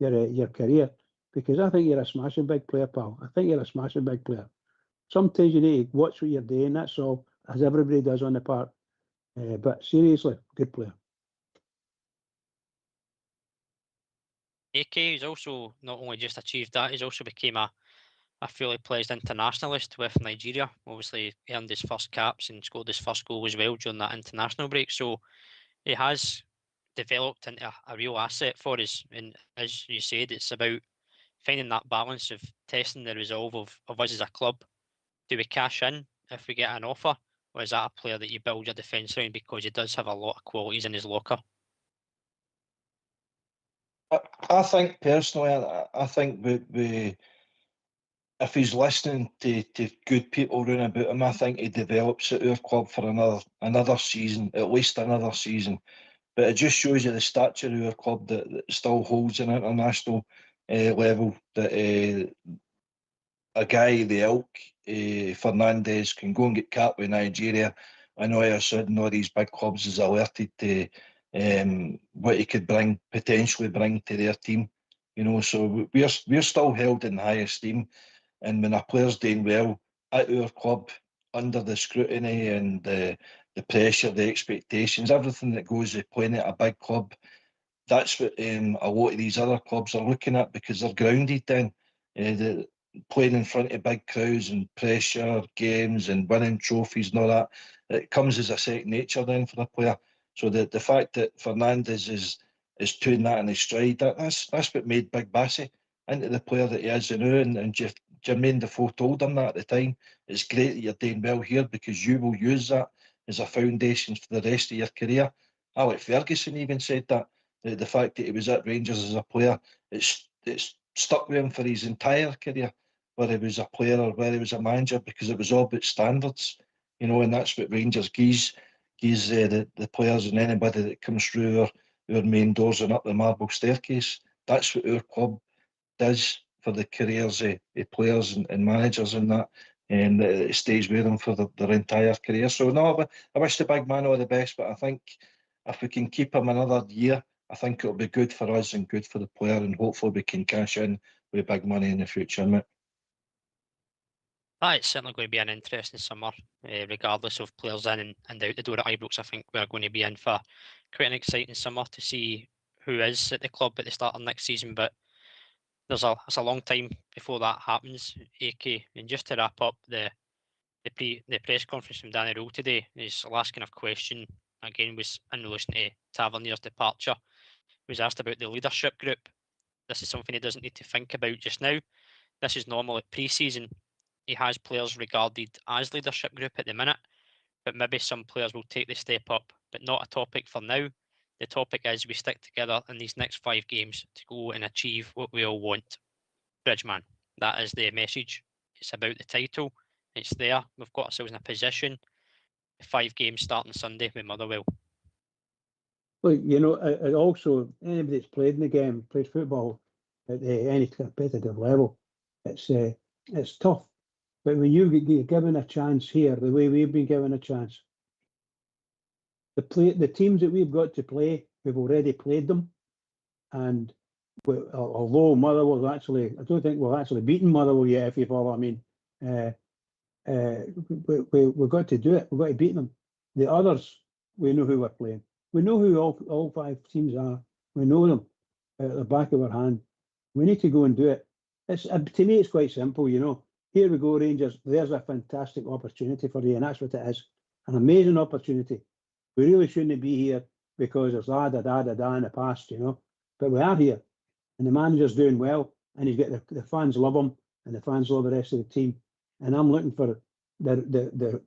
your career, because I think you're a smashing big player, pal. I think you're a smashing big player. Sometimes you need to watch what you're doing. That's all, as everybody does on the park. But seriously, good player. AK has also not only just achieved that, he's also became a fully pledged internationalist with Nigeria. Obviously, he earned his first caps and scored his first goal as well during that international break. So he has developed into a real asset for us. And as you said, it's about finding that balance of testing the resolve of us as a club. Do we cash in if we get an offer, or is that a player that you build your defence around because he does have a lot of qualities in his locker? I think personally, I think if he's listening to good people around about him, I think he develops at our club for another season, at least another season. But it just shows you the stature of our club that still holds an international level. That a guy the ilk, Fernandez, can go and get capped with Nigeria. I know I said all these big clubs is alerted to what he could potentially bring to their team. You know, so we're still held in high esteem. And when a player's doing well at our club, under the scrutiny and the pressure, the expectations, everything that goes with playing at a big club, that's what a lot of these other clubs are looking at, because they're grounded then. Playing in front of big crowds and pressure games and winning trophies and all that, it comes as a second nature then for the player. So the fact that Fernandez is doing that in his stride, that's what made Big Bassey into the player that he is now. And Jermaine Defoe told him that at the time. It's great that you're doing well here because you will use that as a foundation for the rest of your career. Alec Ferguson even said that. The fact that he was at Rangers as a player, it's stuck with him for his entire career, whether he was a player or whether he was a manager, because it was all about standards, you know, and that's what Rangers gives the players and anybody that comes through our main doors and up the marble staircase. That's what our club does for the careers of players and managers and that, and it stays with them for their entire career. So no, I wish the big man all the best, but I think if we can keep him another year, I think it'll be good for us and good for the player, and hopefully we can cash in with big money in the future, mate. It's certainly going to be an interesting summer, regardless of players in and out the door at Ibrox. I think we're going to be in for quite an exciting summer to see who is at the club at the start of next season, but it's a long time before that happens, AK. And just to wrap up the press conference from Danny Rule today, his last kind of question again was in relation to Tavernier's departure. He was asked about the leadership group. This is something he doesn't need to think about just now. This is normal at pre-season. He has players regarded as leadership group at the minute, but maybe some players will take the step up, but not a topic for now. The topic is we stick together in these next 5 games to go and achieve what we all want. Bridgeman, that is the message. It's about the title. It's there. We've got ourselves in a position. 5 games starting Sunday with Motherwell. Well, you know, it also, anybody that's played in the game, plays football at any competitive level, it's tough. But when you get given a chance here, the way we've been given a chance, the teams that we've got to play, we've already played them. And although Motherwell actually, I don't think we've actually beaten Motherwell yet, if you follow what I mean. We've got to do it. We've got to beat them. The others, we know who we're playing. We know who all 5 teams are. We know them at the back of our hand. We need to go and do it. To me, it's quite simple, you know. Here we go, Rangers. There's a fantastic opportunity for you, and that's what it is. An amazing opportunity. We really shouldn't be here because there's da in the past, you know. But we are here, and the manager's doing well, and he's got the fans love him, and the fans love the rest of the team. And I'm looking for the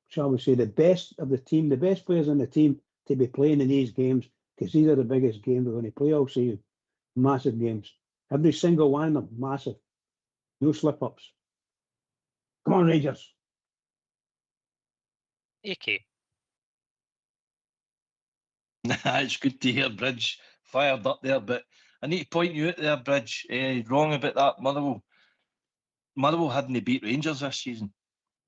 shall we say, the best of the team, the best players in the team to be playing in these games, because these are the biggest games we're going to play all season. Massive games. Every single one of them, massive. No slip-ups. Come on, Rangers. AK. It's good to hear Bridge fired up there, but I need to point you out there, Bridge. Wrong about that. Motherwell hadn't beat Rangers this season.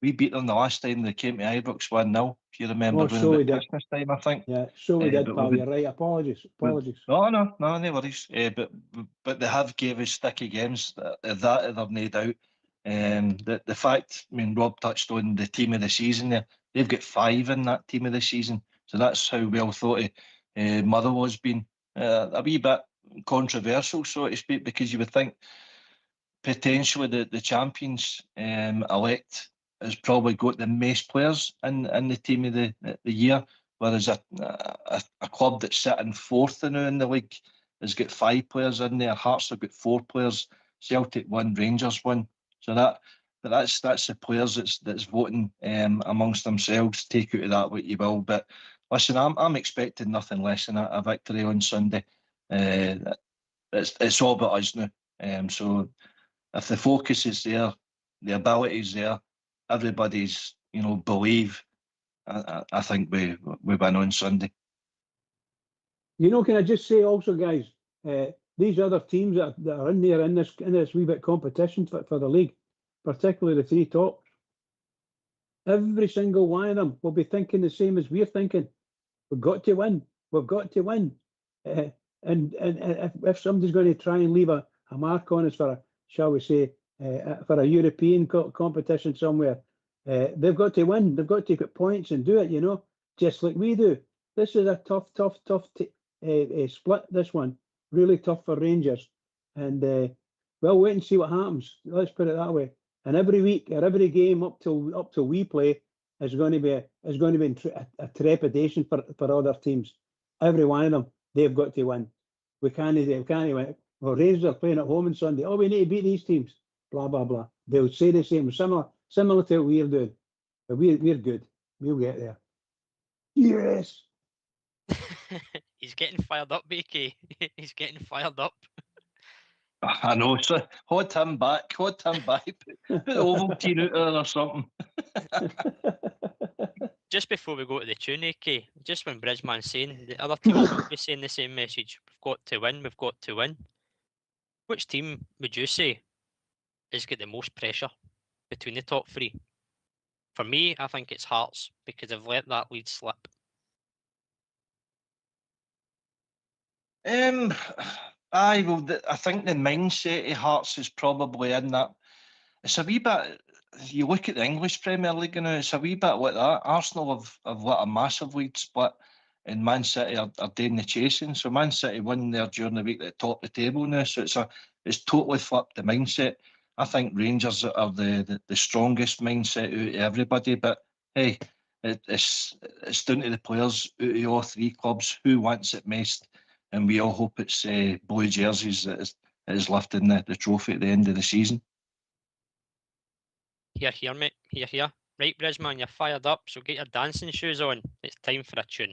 We beat them the last time they came to Ibrox 1-0, if you remember. Oh, so we did. Christmas time, I think. Yeah, so we did, but pal. You're right. Apologies. No worries. But they have gave us sticky games. That they've made out. The fact, I mean, Rob touched on the team of the season there. They've got 5 in that team of the season. So that's how well thought Motherwell's been. A wee bit controversial, so to speak, because you would think potentially the champions elect has probably got the most players in the team of the year, whereas a club that's sitting 4th now in the league has got 5 players in there. Hearts have got 4 players. Celtic 1, Rangers 1. So that's the players that's voting amongst themselves. Take out of that what you will, but listen, I'm expecting nothing less than a victory on Sunday. It's all about us now. So if the focus is there, the ability is there, everybody's believe. I think we win on Sunday. You know, can I just say also, guys, these other teams that are in there in this wee bit competition for the league, particularly the 3 top, every single one of them will be thinking the same as we're thinking. We've got to win. We've got to win. And if somebody's going to try and leave a mark on us for shall we say, for a European competition somewhere, they've got to win. They've got to get points and do it, you know, just like we do. This is a tough split, this one. Really tough for Rangers. And we'll wait and see what happens. Let's put it that way. And every week or every game up till we play is going to be a trepidation for other teams. Every one of them, they've got to win. We can't win. Well, Rangers are playing at home on Sunday. Oh, we need to beat these teams. Blah blah blah. They'll say the same, similar to what we're doing. But we're good. We'll get there. Yes. He's getting fired up, BK. He's getting fired up. I know. So hold him back. Put the Ovaltine out there or something. Just before we go to the tune, AK, just when Bridgeman's saying, the other team will be saying the same message. We've got to win. We've got to win. Which team would you say has got the most pressure between the top 3? For me, I think it's Hearts because they've let that lead slip. I think the mindset of Hearts is probably in that. It's a wee bit. You look at the English Premier League now, it's a wee bit like that. Arsenal have let a massive lead split. and Man City are doing the chasing. So Man City won there during the week at the top of the table now. So it's totally flipped the mindset. I think Rangers are the strongest mindset out of everybody. But hey, it's down to the players out of all three clubs who wants it most. And we all hope it's blue jerseys that is lifting the trophy at the end of the season. Here, mate. Here. Right, Brisman, you're fired up, so get your dancing shoes on. It's time for a tune.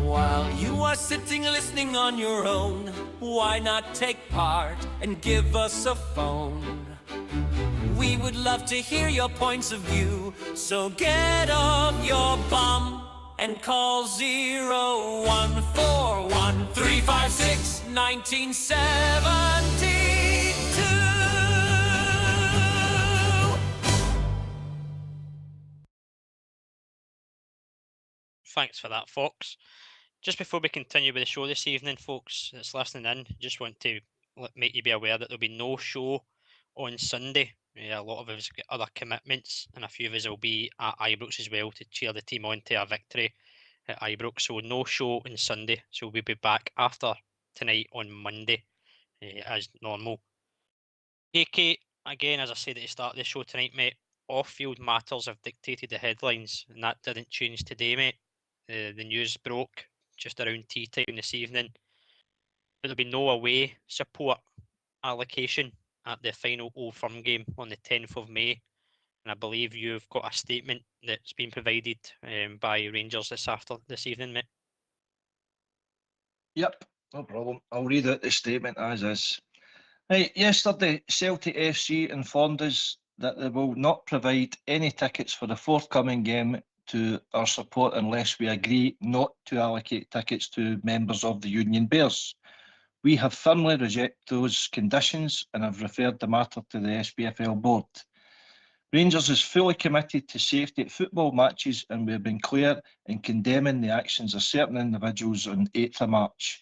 While you are sitting listening on your own, why not take part and give us a phone? We would love to hear your points of view, so get off your bum and call 0141 356 1972. Thanks for that, Fox. Just before we continue with the show this evening, folks that's listening in, just want to make you be aware that there'll be no show on Sunday. A lot of us got other commitments, and a few of us will be at Ibrox as well to cheer the team on to a victory at Ibrox. So no show on Sunday. So we'll be back after tonight on Monday as normal. AK, again, as I said at the start of the show tonight, mate, off-field matters have dictated the headlines, and that didn't change today, mate. The news broke just around tea time this evening. There'll be no away support allocation at the final Old Firm game on the 10th of May. And I believe you've got a statement that's been provided by Rangers this evening, mate. Yep, no problem. I'll read out the statement as is. Right, yesterday, Celtic FC informed us that they will not provide any tickets for the forthcoming game to our support unless we agree not to allocate tickets to members of the Union Bears. We have firmly rejected those conditions and have referred the matter to the SPFL board. Rangers is fully committed to safety at football matches, and we have been clear in condemning the actions of certain individuals on 8th of March.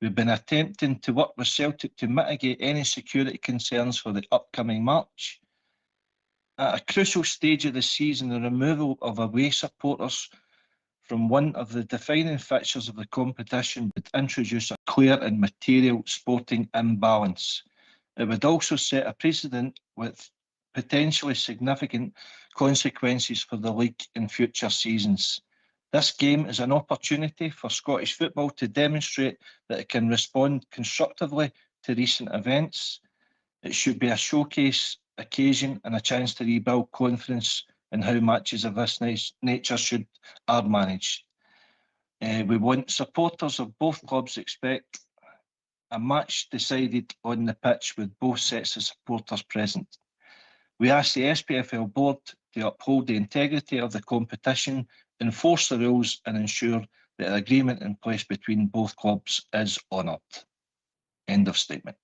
We've been attempting to work with Celtic to mitigate any security concerns for the upcoming match. At a crucial stage of the season, the removal of away supporters from one of the defining fixtures of the competition would introduce a clear and material sporting imbalance. It would also set a precedent with potentially significant consequences for the league in future seasons. This game is an opportunity for Scottish football to demonstrate that it can respond constructively to recent events. It should be a showcase occasion and a chance to rebuild confidence in how matches of this nature are managed. We want supporters of both clubs expect a match decided on the pitch with both sets of supporters present. We ask the SPFL board to uphold the integrity of the competition, enforce the rules and ensure that an agreement in place between both clubs is honoured. End of statement.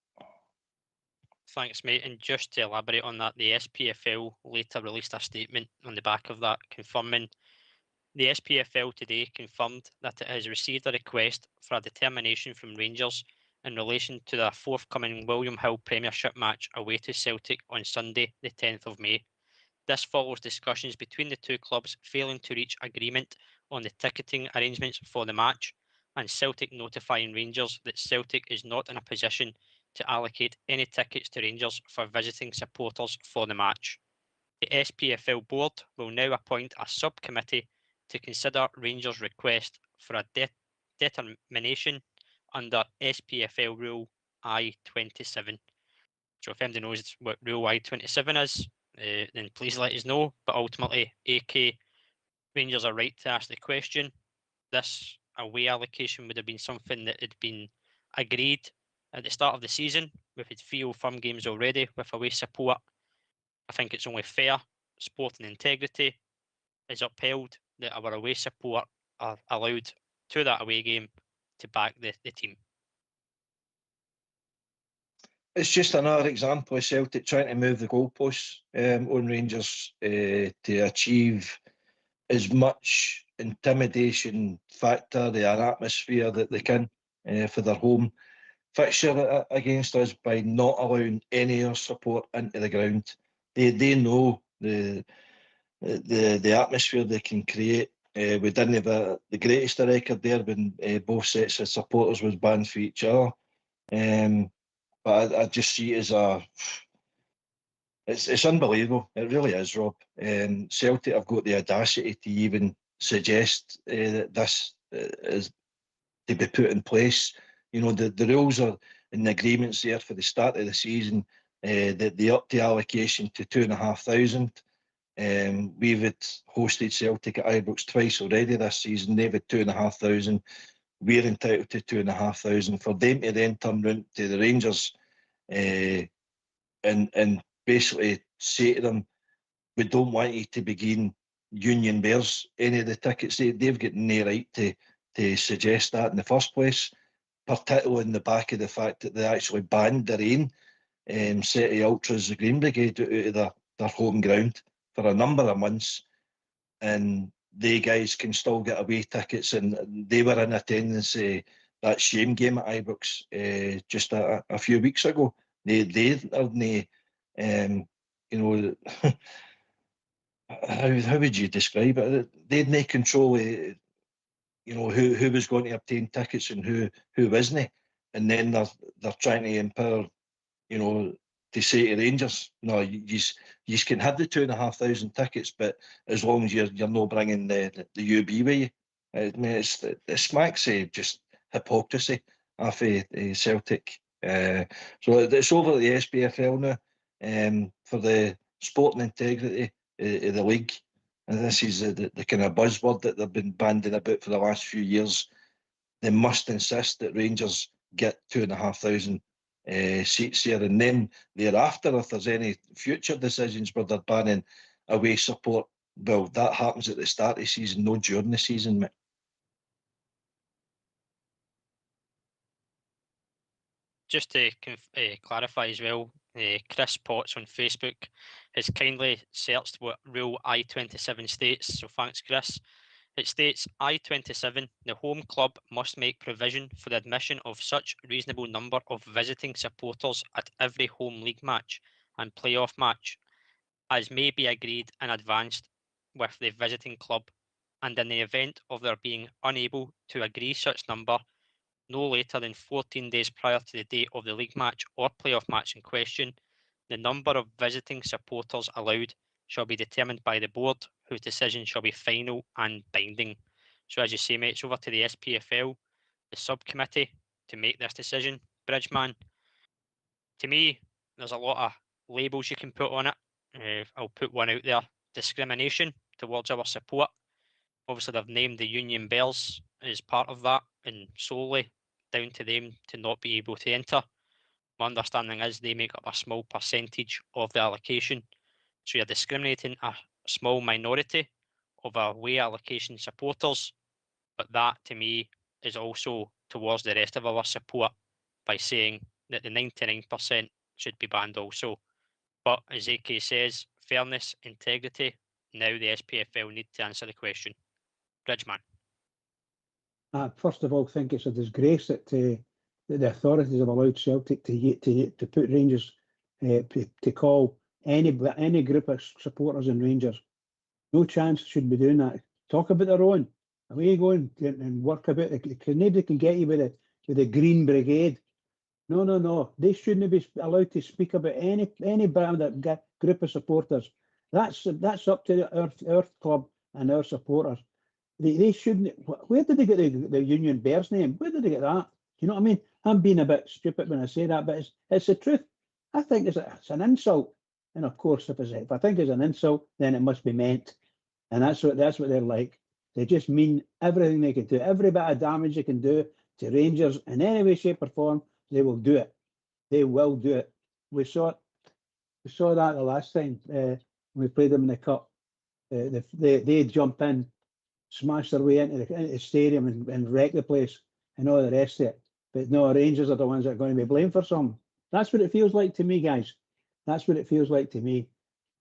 Thanks, mate. And just to elaborate on that, the SPFL later released a statement on the back of that confirming the SPFL today confirmed that it has received a request for a determination from Rangers in relation to their forthcoming William Hill Premiership match away to Celtic on Sunday, the 10th of May. This follows discussions between the two clubs failing to reach agreement on the ticketing arrangements for the match, and Celtic notifying Rangers that Celtic is not in a position to allocate any tickets to Rangers for visiting supporters for the match. The SPFL board will now appoint a subcommittee to consider Rangers' request for a determination under SPFL Rule I-27. So if anybody knows what Rule I-27 is, then please let us know. But ultimately, AK Rangers are right to ask the question. This away allocation would have been something that had been agreed at the start of the season. We've had 3 firm games already with away support. I think it's only fair, sporting integrity is upheld, that our away support are allowed to that away game to back the team. It's just another example of Celtic trying to move the goalposts on Rangers to achieve as much intimidation factor, their atmosphere that they can for their home fixture against us by not allowing any of our support into the ground. They know the atmosphere they can create. We didn't have the greatest record there when both sets of supporters was banned for each other. But I just see it as it's unbelievable. It really is, Rob. Celtic have got the audacity to even suggest that this is to be put in place. You know, the rules are in the agreements there for the start of the season, that they up the allocation to 2,500. We've had hosted Celtic at Ibrox twice already this season. They've had 2,500. We're entitled to 2,500. For them to then turn round to the Rangers and basically say to them, we don't want you to begin Union Bears any of the tickets. They've got no right to suggest that in the first place, particularly in the back of the fact that they actually banned their own set of ultras, the Green Brigade, out of their home ground for a number of months, and they guys can still get away tickets, and they were in attendance that shame game at Ibrox just a few weeks ago. They are you know, how would you describe it? They had no control of, you know, who was going to obtain tickets and who wasn't, and then they're trying to empower, you know, to say to Rangers, no, you can have the 2,500 tickets, but as long as you're not bringing the UB with you. I mean, it smacks of just hypocrisy off Celtic. So it's over at the SPFL now for the sporting integrity of the league. And this is the kind of buzzword that they've been banding about for the last few years. They must insist that Rangers get 2,500 seats here, and then thereafter, if there's any future decisions where they're banning away support, well, that happens at the start of the season, not during the season, mate. Just to clarify as well, Chris Potts on Facebook has kindly searched what Rule I-27 states, so thanks, Chris. It states, I-27, the home club must make provision for the admission of such reasonable number of visiting supporters at every home league match and playoff match as may be agreed in advance with the visiting club, and in the event of their being unable to agree such number, no later than 14 days prior to the date of the league match or playoff match in question. The number of visiting supporters allowed shall be determined by the board, whose decision shall be final and binding. So as you say, mate, it's over to the SPFL, the subcommittee, to make this decision. Bridgeman, to me, there's a lot of labels you can put on it. I'll put one out there: discrimination towards our support. Obviously, they've named the Union Bears as part of that, and solely down to them to not be able to enter. My understanding is they make up a small percentage of the allocation. So you're discriminating a small minority of away allocation supporters. But that, to me, is also towards the rest of our support by saying that the 99% should be banned also. But as AK says, fairness, integrity, now the SPFL need to answer the question. Bridgeman. I first of all think it's a disgrace that the authorities have allowed Celtic to put Rangers, to call any group of supporters in Rangers. No chance should be doing that. Talk about their own. Away you go and work about it. Nobody can get you with the Green Brigade. No. They shouldn't be allowed to speak about any brand that group of supporters. That's up to our club and our supporters. They shouldn't. Where did they get the Union Bears name? Where did they get that? Do you know what I mean? I'm being a bit stupid when I say that, but it's the truth. I think it's an insult, and of course, if I think it's an insult, then it must be meant, and that's what they're like. They just mean everything they can do, every bit of damage they can do to Rangers in any way, shape, or form. They will do it. They will do it. We saw that the last time when we played them in the cup. They jump in, smash their way into the stadium and wreck the place and all the rest of it. But no, Rangers are the ones that are going to be blamed for something. That's what it feels like to me, guys. That's what it feels like to me.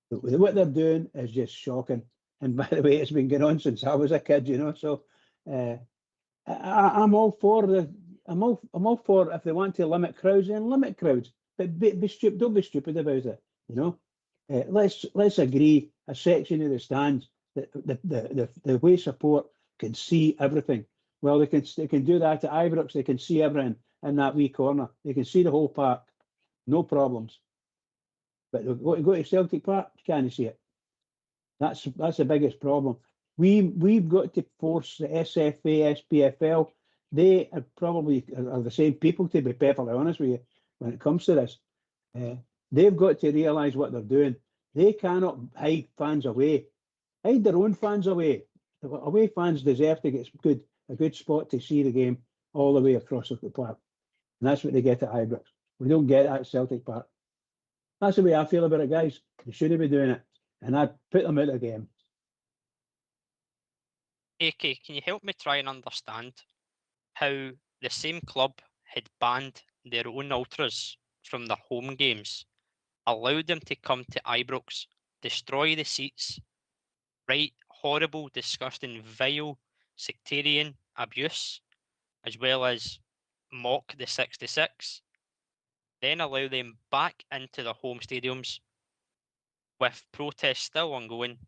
What they're doing is just shocking. And by the way, it's been going on since I was a kid, you know. So I'm all for I'm all for if they want to limit crowds, then limit crowds. But be stupid. Don't be stupid about it. You know. Let's agree a section of the stands that the away support can see everything. Well, they can do that at Ibrox. They can see everything in that wee corner. They can see the whole park, no problems. But go to Celtic Park, you can't see it. That's the biggest problem. We've got to force the SFA, SPFL. They are probably the same people, to be perfectly honest with you, when it comes to this. They've got to realise what they're doing. They cannot hide fans away. Hide their own fans away. The away fans deserve to get a good spot to see the game all the way across the park. And that's what they get at Ibrox. We don't get it at Celtic Park. That's the way I feel about it, guys. They shouldn't be doing it. And I'd put them out of the game. AK, can you help me try and understand how the same club had banned their own ultras from their home games, allowed them to come to Ibrox, destroy the seats, write horrible, disgusting, vile, sectarian abuse, as well as mock the 66, then allow them back into their home stadiums with protests still ongoing,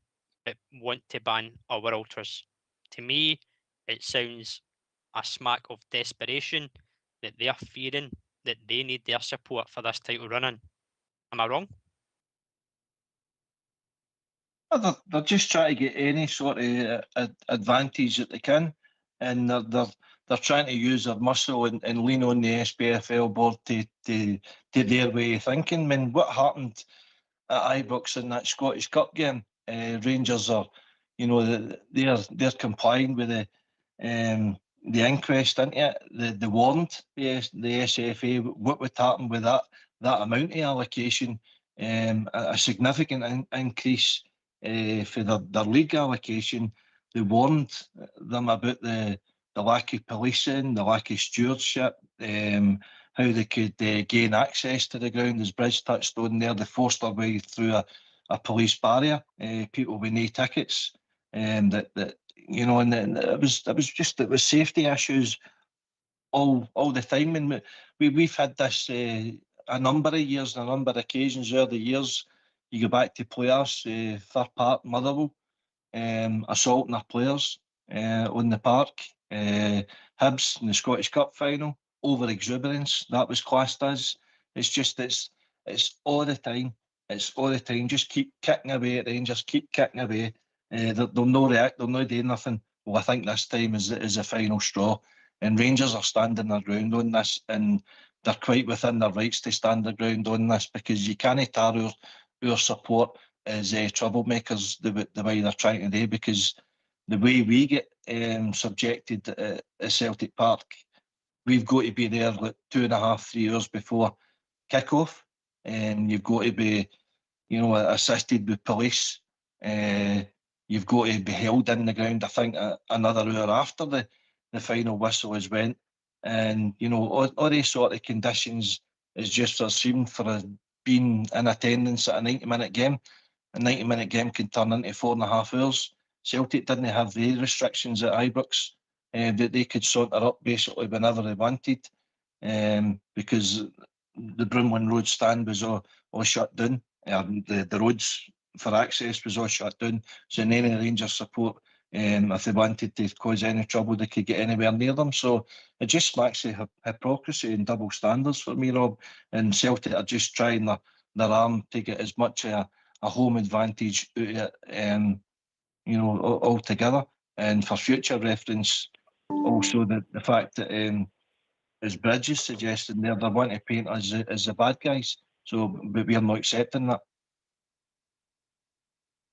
but want to ban our ultras? To me, it sounds a smack of desperation that they're fearing that they need their support for this title running. Am I wrong? They're just trying to get any sort of advantage that they can, and they're trying to use their muscle and lean on the SPFL board to their way of thinking. I mean, what happened at Ibrox in that Scottish Cup game? Rangers are, they're complying with the inquest into it. They warned the SFA what would happen with that amount of allocation, a significant increase for their league allocation. They warned them about the lack of policing, the lack of stewardship, how they could gain access to the ground. As Bridge touched on there, they forced their way through a police barrier, people with no tickets, and it was safety issues all the time. And we've had this a number of years, and a number of occasions over the years. You go back to players, Fir Park, Motherwell, assaulting their players, on the park. Hibs in the Scottish Cup final, over exuberance, that was classed as. It's just, it's all the time. It's all the time. Just keep kicking away at Rangers, keep kicking away. They'll no react, they'll no do nothing. Well, I think this time is the final straw. And Rangers are standing their ground on this, and they're quite within their rights to stand their ground on this, because you can't tar our support as troublemakers the way they're trying to do, because the way we get subjected at Celtic Park, we've got to be there like 2.5, 3 hours before kick-off, and you've got to be, assisted with police. You've got to be held in the ground, I think, another hour after the final whistle has went. And, all these sort of conditions is just foreseen for being in attendance at a 90-minute game. A 90-minute game can turn into 4.5 hours. Celtic didn't have the restrictions at Ibrox, that they could saunter up basically whenever they wanted, because the Broomlin Road stand was all shut down. The roads for access was all shut down, so any Rangers support, if they wanted to cause any trouble, they could get anywhere near them. So it just smacks of hypocrisy and double standards for me, Rob. And Celtic are just trying their arm to get as much a home advantage out of it, altogether. And for future reference, also the fact that, as Bridges suggesting there, they want to paint us as the bad guys. So, but we are not accepting that.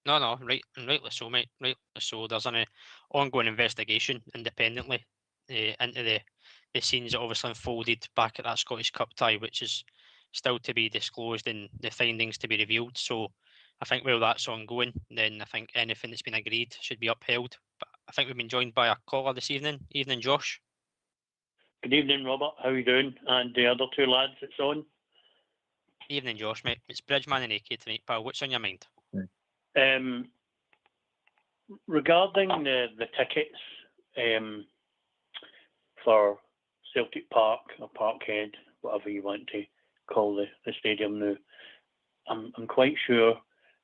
No, right, and rightly so, mate. Rightly so. There's an ongoing investigation independently into the scenes that obviously unfolded back at that Scottish Cup tie, which is still to be disclosed and the findings to be revealed. So I think while that's ongoing, then I think anything that's been agreed should be upheld. But I think we've been joined by a caller this evening. Evening, Josh. Good evening, Robert. How are you doing? And the other two lads that's on? Evening, Josh, mate. It's Bridgeman and AK tonight, pal. What's on your mind? Regarding the tickets for Celtic Park or Parkhead, whatever you want to call the stadium now, I'm quite sure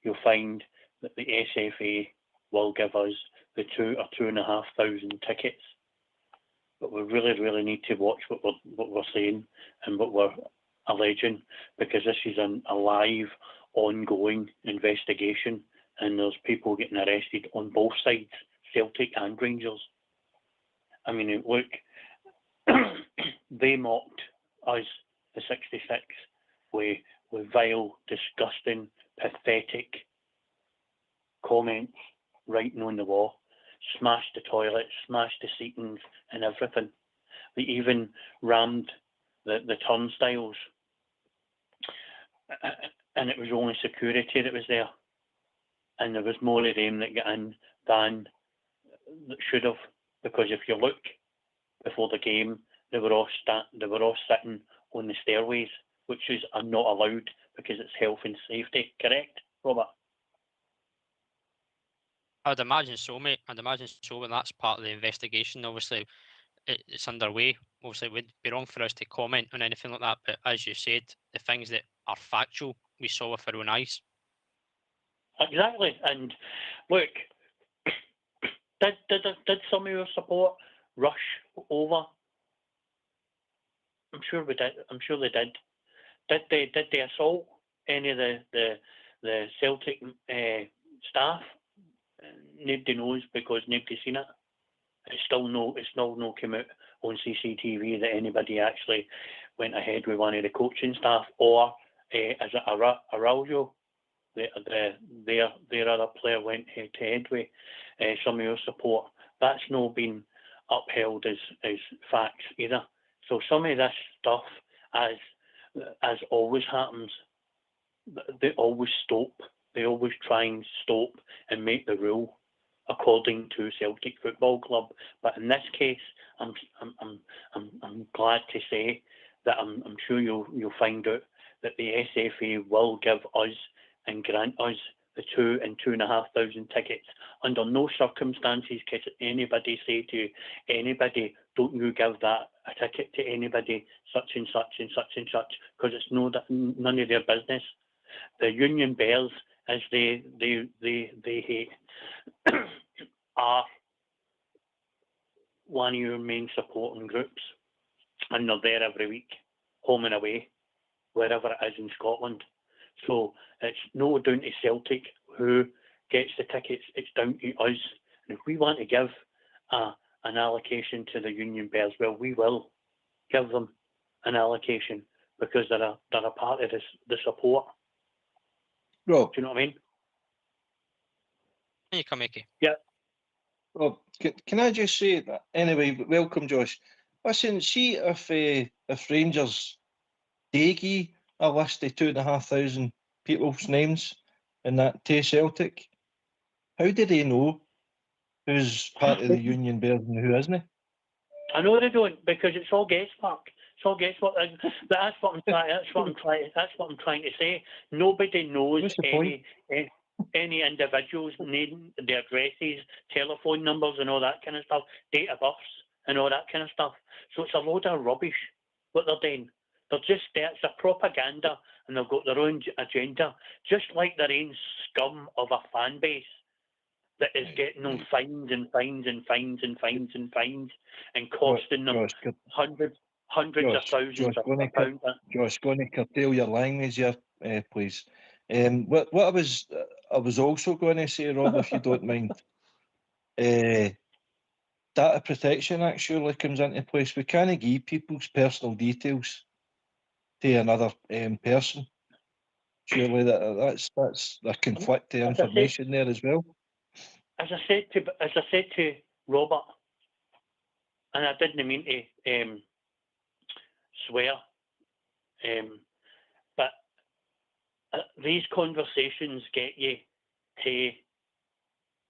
you'll find that the SFA will give us the 2,000 or 2,500 tickets. But we really need to watch what we're saying and what we're alleging, because this is a live, ongoing investigation, and there's people getting arrested on both sides, Celtic and Rangers. I mean, look, they mocked us, the 66, with vile, disgusting, pathetic comments writing on the wall. Smashed the toilets, smashed the seatings and everything. They even rammed the turnstiles. And it was only security that was there. And there was more of them that got in than that should have. Because if you look before the game, they were all sitting on the stairways, which is not allowed because it's health and safety. Correct, Robert? I'd imagine so, mate. I'd imagine so, and that's part of the investigation. Obviously, it's underway. Obviously, it would be wrong for us to comment on anything like that. But as you said, the things that are factual, we saw with our own eyes. Exactly. And look, did some of your support rush over? I'm sure we did. I'm sure they did. Did they assault any of the Celtic staff? Nobody knows because nobody's seen it. It's still no come out on CCTV that anybody actually went ahead with one of the coaching staff, or is it Araujo, their other player went head to head with some of your support. That's not been upheld as facts either. So some of this stuff, as always happens, they always stop. They always try and stop and make the rule according to Celtic Football Club. But in this case, I'm glad to say that I'm sure you'll find out that the SFA will give us and grant us the 2,000 and 2,500 tickets. Under no circumstances can anybody say to anybody, don't you give that a ticket to anybody, such and such and such and such, because it's none of their business. The Union Bears, as they hate, are one of your main supporting groups, and they're there every week, home and away, wherever it is in Scotland. So it's no down to Celtic who gets the tickets, it's down to us. And if we want to give an allocation to the Union Bears, well, we will give them an allocation because they're a part of the support. Rob, do you know what I mean? You can make it. Yeah. Rob, can I just say that? Anyway, welcome, Josh. Listen, see if Rangers Daggy a list of 2,500 people's names in that to Celtic, how do they know who's part of the Union Bears and who isn't? I know they don't, because it's all guesswork. It's all guesswork. That's what I'm trying. That's what I'm trying to say. Nobody knows any individuals' name, their addresses, telephone numbers, and all that kind of stuff, date of births, and all that kind of stuff. So it's a load of rubbish what they're doing. They're just there. It's a propaganda, and they've got their own agenda, just like their own scum of a fan base that is getting them fines and fines and fines and fines and fines and costing them hundreds of thousands of pounds. Josh, going to curtail your language here, please. What I was also going to say, Rob, if you don't mind, data protection Act surely comes into place. We can't give people's personal details to another person. Surely that's a conflict of information there as well. As I said to Robert, and I didn't mean to swear, but these conversations get you to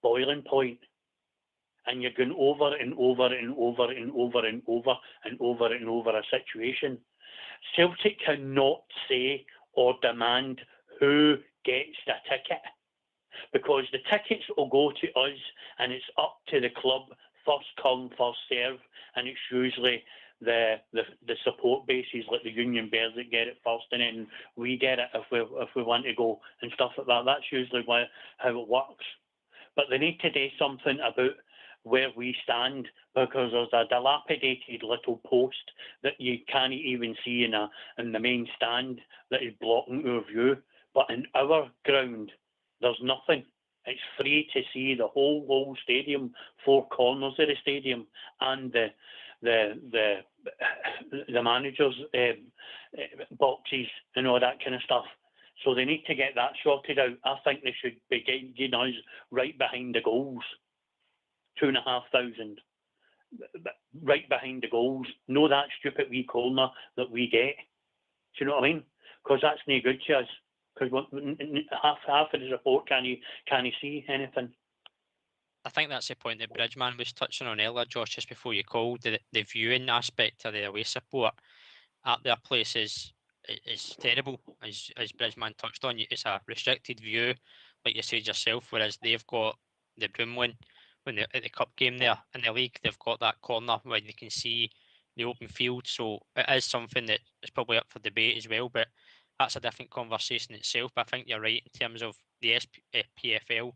boiling point, and you're going over and over and over and over and over and over and over a situation. Celtic cannot say or demand who gets the ticket, because the tickets will go to us, and it's up to the club, first come, first serve, and it's usually the support bases like the Union Bears that get it first, and then we get it if we want to go and stuff like that. That's usually how it works. But they need to do something about where we stand, because there's a dilapidated little post that you can't even see in the main stand that is blocking our view. But in our ground, there's nothing. It's free to see the whole stadium, four corners of the stadium, and the managers' boxes and all that kind of stuff. So they need to get that sorted out. I think they should be getting us right behind the goals, 2,500, right behind the goals. No, that stupid wee corner that we get. Do you know what I mean? Because that's no good to us. Because half of the support can't see anything. I think that's the point that Bridgeman was touching on earlier, Josh, just before you called. The viewing aspect of the away support at their place is terrible, as Bridgeman touched on. It's a restricted view, like you said yourself, whereas they've got the Broomloan when they're at the cup game there in the league. They've got that corner where they can see the open field, so it is something that is probably up for debate as well, but that's a different conversation itself. But I think you're right in terms of the PFL.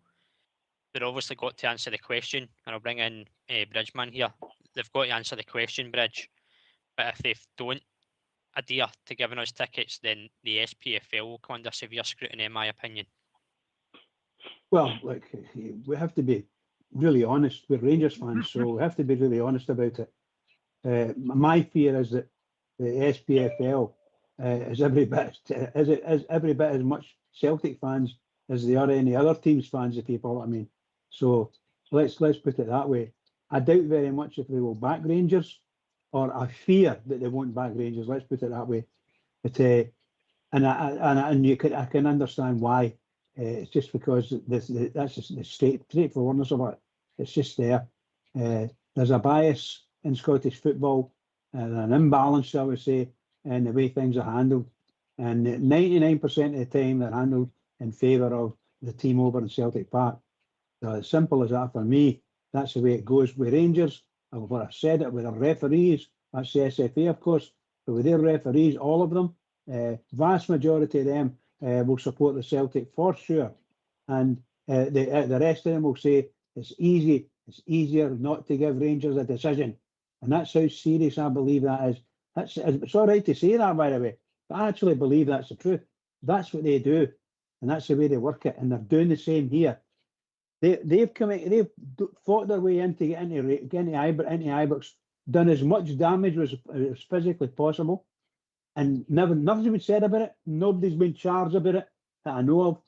They've obviously got to answer the question, and I'll bring in Bridgeman here. They've got to answer the question, Bridge. But if they don't adhere to giving us tickets, then the SPFL will come under severe scrutiny, in my opinion. Well, look, we have to be really honest. We're Rangers fans, so we have to be really honest about it. My fear is that the SPFL is every bit as much Celtic fans as they are any other team's fans, if you follow what I mean. So let's put it that way. I doubt very much if they will back Rangers, or I fear that they won't back Rangers. Let's put it that way. But I can understand why. It's just because that's just the straightforwardness of it. It's just there. There's a bias in Scottish football, and an imbalance, I would say, in the way things are handled. And 99% of the time they're handled in favour of the team over in Celtic Park. So as simple as that for me, that's the way it goes with Rangers. I've said it with the referees, that's the SFA of course, but with their referees, all of them, vast majority of them will support the Celtic for sure. And the rest of them will say it's easy It's easier not to give Rangers a decision. And that's how serious I believe that is. It's all right to say that, by the way, but I actually believe that's the truth. That's what they do, and that's the way they work it, and they're doing the same here. They've fought their way into Ibrox, done as much damage as physically possible, and nothing's been said about it. Nobody's been charged about it that I know of,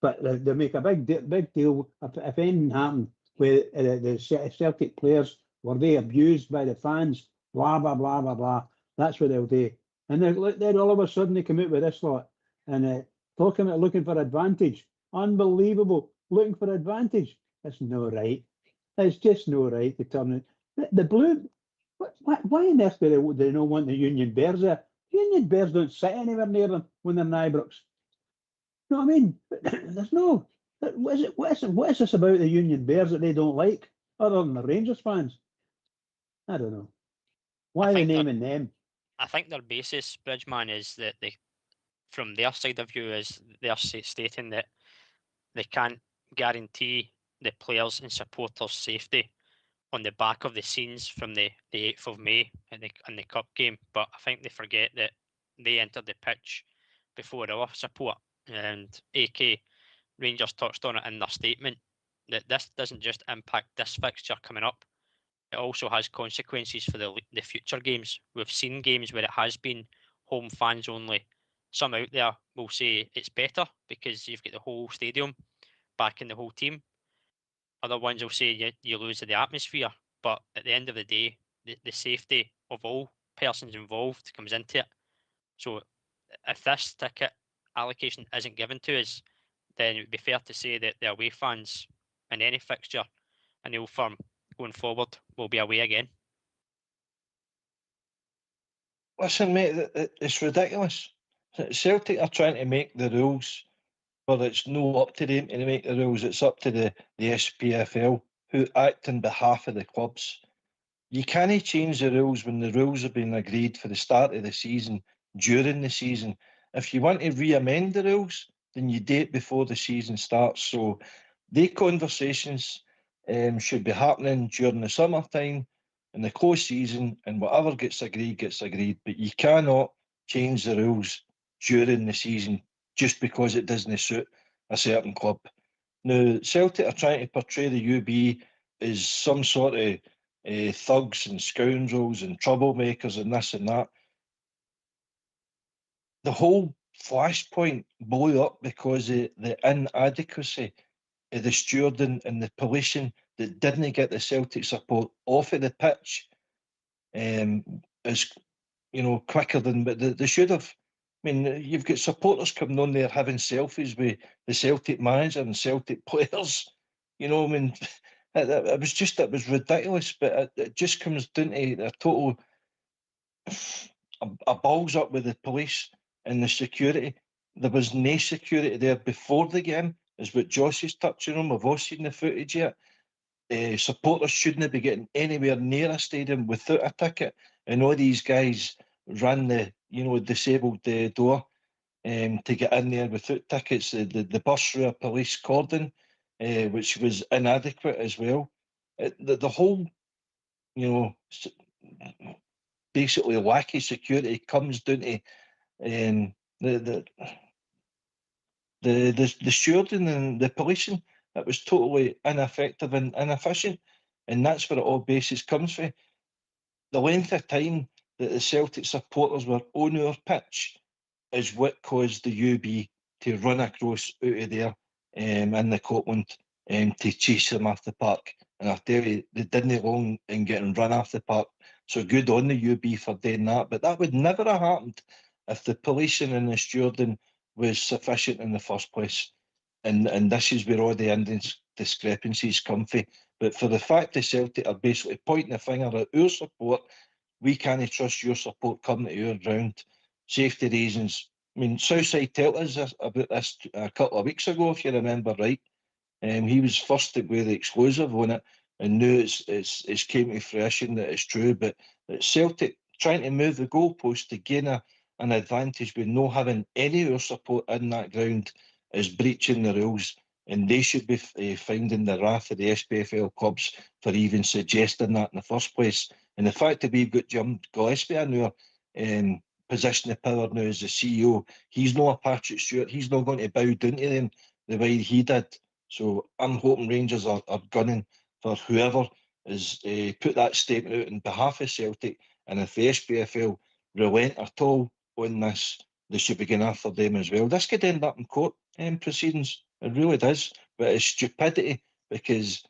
but they make a big deal if anything happened with the Celtic players. Were they abused by the fans? Blah blah blah blah blah. That's what they'll do. And then all of a sudden they come out with this lot and talking about looking for advantage. Unbelievable. Looking for advantage. That's no right. It's just no right to turn it. The Blue, why on earth do they not want the Union Bears there? Union Bears don't sit anywhere near them when they're in Ibrox. You know what I mean? There's no. What is this about the Union Bears that they don't like, other than the Rangers fans? I don't know. Why are they naming them? I think their basis, Bridgeman, is that from their side of view, is they're stating that they can't guarantee the players and supporters' safety on the back of the scenes from the 8th of May in the Cup game. But I think they forget that they entered the pitch before our support. And AK Rangers touched on it in their statement, that this doesn't just impact this fixture coming up. It also has consequences for the future games. We've seen games where it has been home fans only. Some out there will say it's better because you've got the whole stadium backing the whole team. Other ones will say you lose the atmosphere. But at the end of the day, the safety of all persons involved comes into it. So if this ticket allocation isn't given to us, then it would be fair to say that the away fans in any fixture in the Old Firm going forward will be away again. Listen, mate, it's ridiculous. Celtic are trying to make the rules, but it's no up to them to make the rules. It's up to the SPFL, who act on behalf of the clubs. You can't change the rules when the rules have been agreed for the start of the season, during the season. If you want to re-amend the rules, then you do it before the season starts. So the conversations should be happening during the summertime and the close season, and whatever gets agreed. But you cannot change the rules during the season just because it doesn't suit a certain club. Now, Celtic are trying to portray the UB as some sort of thugs and scoundrels and troublemakers and this and that. The whole flashpoint blew up because of the inadequacy of the stewarding and the policing that didn't get the Celtic support off of the pitch as quicker than they should have. I mean, you've got supporters coming on there having selfies with the Celtic manager and Celtic players. I mean, it was ridiculous, but it just comes down to a total a balls up with the police and the security. There was no security there before the game, is what Josh is touching on. We've all seen the footage yet. Supporters shouldn't be getting anywhere near a stadium without a ticket, and all these guys ran the disabled door to get in there without tickets. The bus through a police cordon, which was inadequate as well. The whole, basically wacky security comes down to the stewarding and the policing. It was totally ineffective and inefficient, and that's where it all basis comes from. The length of time that the Celtic supporters were on our pitch is what caused the UB to run across out of there in the Copland to chase them off the park. And I tell you, they didn't long in getting run off the park. So good on the UB for doing that. But that would never have happened if the policing and the stewarding was sufficient in the first place. And this is where all the discrepancies come from. But for the fact that Celtic are basically pointing the finger at our support, we can't trust your support coming to our ground. Safety reasons. I mean, Southside told us about this a couple of weeks ago, if you remember right. He was first to go the exclusive on it, and now it's came to fruition that it's true. But Celtic trying to move the goalpost to gain an advantage with not having any of our support in that ground is breaching the rules. and they should be finding the wrath of the SPFL clubs for even suggesting that in the first place. And the fact that we've got Jim Gillespie in our position of power now as the CEO, he's not a Patrick Stewart. He's not going to bow down to them the way he did. So I'm hoping Rangers are gunning for whoever is put that statement out on behalf of Celtic. And if the SPFL relent at all on this, they should be going after them as well. This could end up in court proceedings. It really does. But it's stupidity because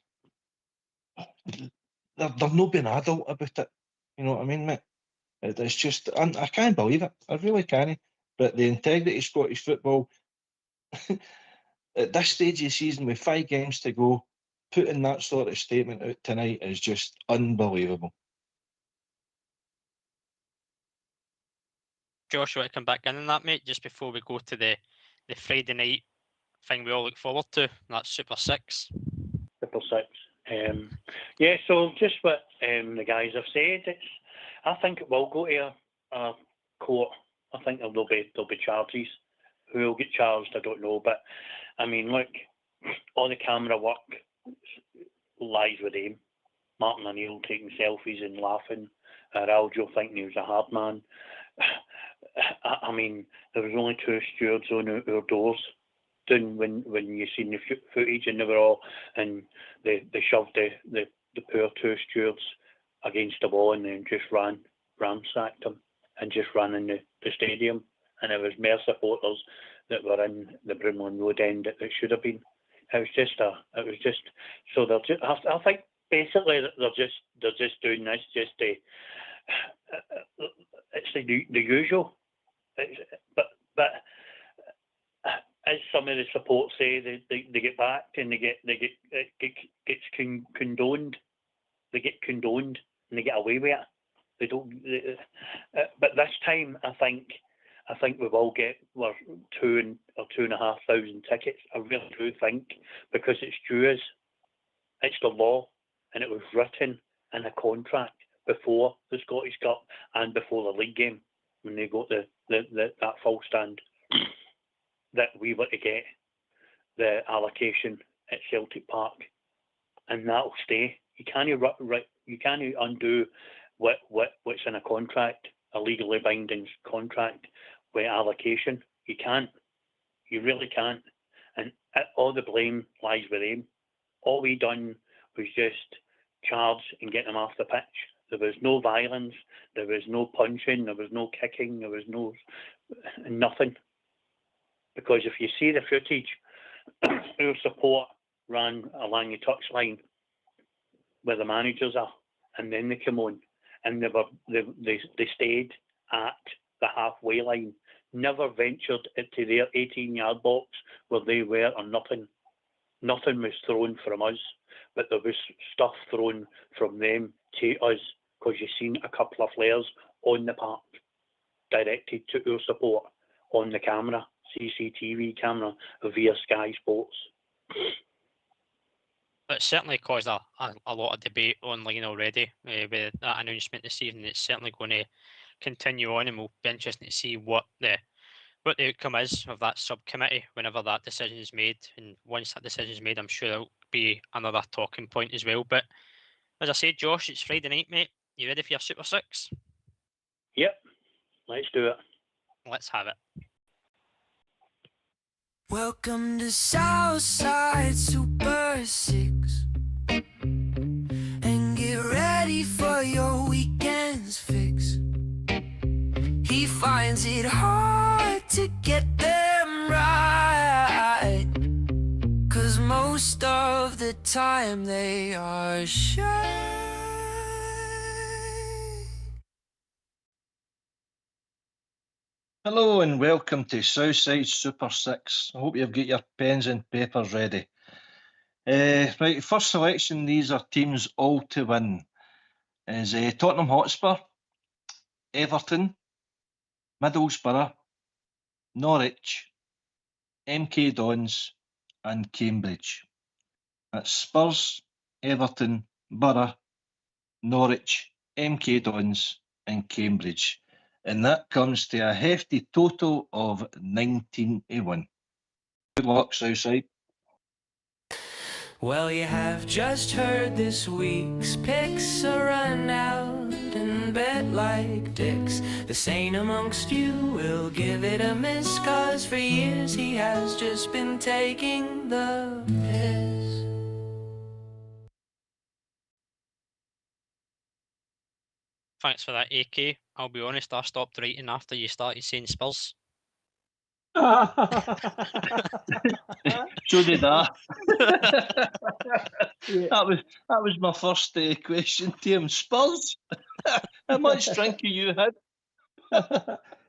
they're not being adult about it. You know what I mean, mate? It's just, I can't believe it. I really can't. But the integrity of Scottish football, at this stage of the season with 5 games to go, putting that sort of statement out tonight is just unbelievable. Josh, you want to come back in on that, mate, just before we go to the Friday night thing we all look forward to, and that's Super 6? Super 6. Yeah, so just what the guys have said, I think it will go to a court. I think there'll be charges. Who will get charged, I don't know. But, I mean, look, all the camera work lies with him. Martin O'Neill taking selfies and laughing. Aljo thinking he was a hard man. I mean, there was only 2 stewards on our doors down when you seen the footage, and they were all, and they shoved the poor 2 stewards against the wall and then just ransacked them and just ran in the stadium. And there was more supporters that were in the Brimley Road end that should have been. It was just. So they're just. I think basically they're just doing this just to. It's the usual. But as some of the support say, they get backed and it gets condoned. They get condoned and they get away with it. They don't. But this time, I think we will get 2,000 or 2,500 tickets. I really do think, because it's due. It's the law, and it was written in a contract before the Scottish Cup and before the league game when they got that full stand that we were to get the allocation at Celtic Park, and that'll stay. You can't undo what's in a contract, a legally binding contract with allocation. You can't. You really can't. And all the blame lies with him. All we done was just charge and get them off the pitch. There was no violence. There was no punching. There was no kicking. There was nothing. Because if you see the footage, our support ran along the touchline where the managers are, and then they come on, and they stayed at the halfway line, never ventured into their 18-yard box where they were, or nothing. Nothing was thrown from us, but there was stuff thrown from them to us, because you've seen a couple of flares on the park directed to our support on the camera, CCTV camera via Sky Sports. It certainly caused a lot of debate online already with that announcement this evening. It's certainly going to continue on, and we'll be interested to see what the outcome is of that subcommittee whenever that decision is made. And once that decision is made, I'm sure there'll be another talking point as well. But as I said, Josh, it's Friday night, mate. You ready for your Super 6? Yep, let's do it. Let's have it. Welcome to Southside Super 6, and get ready for your weekend's fix. He finds it hard to get them right, 'cause most of the time they are shy. Hello and welcome to Southside Super 6. I hope you've got your pens and papers ready. Right, first selection, these are teams all to win. Is Tottenham Hotspur, Everton, Middlesbrough, Norwich, MK Dons and Cambridge. That's Spurs, Everton, Borough, Norwich, MK Dons and Cambridge. And that comes to a hefty total of 19 to 1. Good luck, Southside. Well, you have just heard this week's picks are run out and bet like dicks. The sane amongst you will give it a miss, 'cause for years he has just been taking the piss. Thanks for that, AK. I'll be honest, I stopped writing after you started saying Spurs. So did I. Yeah. That was my first question to him. Spurs? How much drink have you had?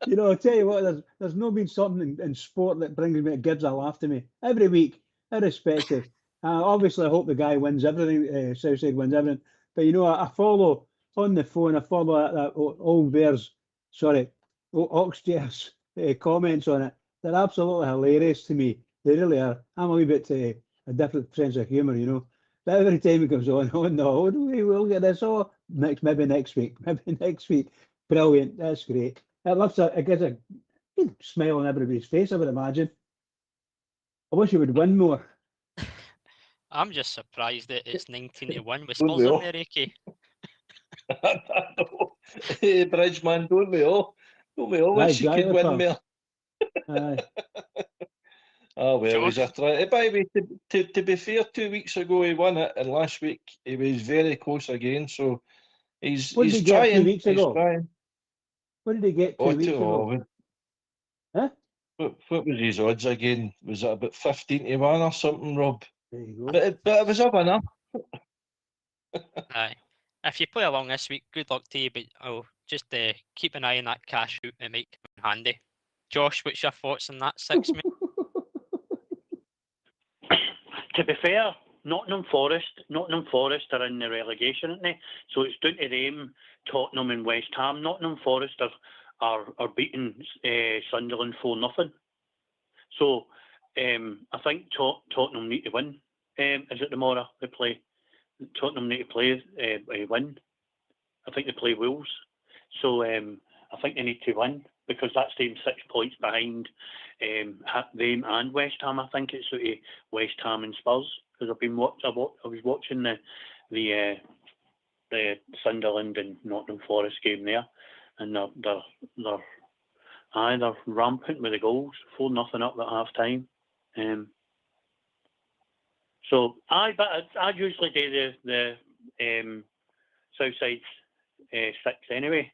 You know, I'll tell you what, there's no been something in sport that brings me, gives a laugh to me every week, irrespective. Obviously, I hope the guy wins everything, Southside wins everything. But, you know, I follow on the phone, I follow that old Bears, sorry, Oxjeff's comments on it. They're absolutely hilarious to me. They really are. I'm a wee bit a different sense of humour, you know. But every time it comes on, oh no, we will get this. Oh, maybe next week, maybe next week. Brilliant. That's great. It gives a good smile on everybody's face, I would imagine. I wish you would win more. I'm just surprised that it's 19-1 with Don't Spurs we in all? there, AK. Hey, Bridgeman, don't we all? Don't we all wish you could Exactly, win pal. more? Aye. Oh, well, he's a Josh? try. By the way, to be fair, 2 weeks ago he won it, and last week he was very close again. So What did he's he get 2 trying. weeks He's ago? trying. What did he get Oh, 2 weeks ago? Huh? what was his odds again? Was it about 15-1 or something, Rob? There you go. But it was a winner. Aye. If you play along this week, good luck to you, but I'll just keep an eye on that cash out. It might come in handy. Josh, what's your thoughts on that 6 mate? To be fair, Nottingham Forest are in the relegation, aren't they? So it's down to them, Tottenham and West Ham. Nottingham Forest are beating Sunderland 4-0. So I think Tottenham need to win. Is it tomorrow they play? Tottenham need to play win. I think they play Wolves. So I think they need to win, because that's them 6 points behind them and West Ham. I think it's West Ham and Spurs, because I was watching the Sunderland and Nottingham Forest game there, and they're rampant with the goals, 4-0 up at half time. So but I usually do the Southside 6 anyway.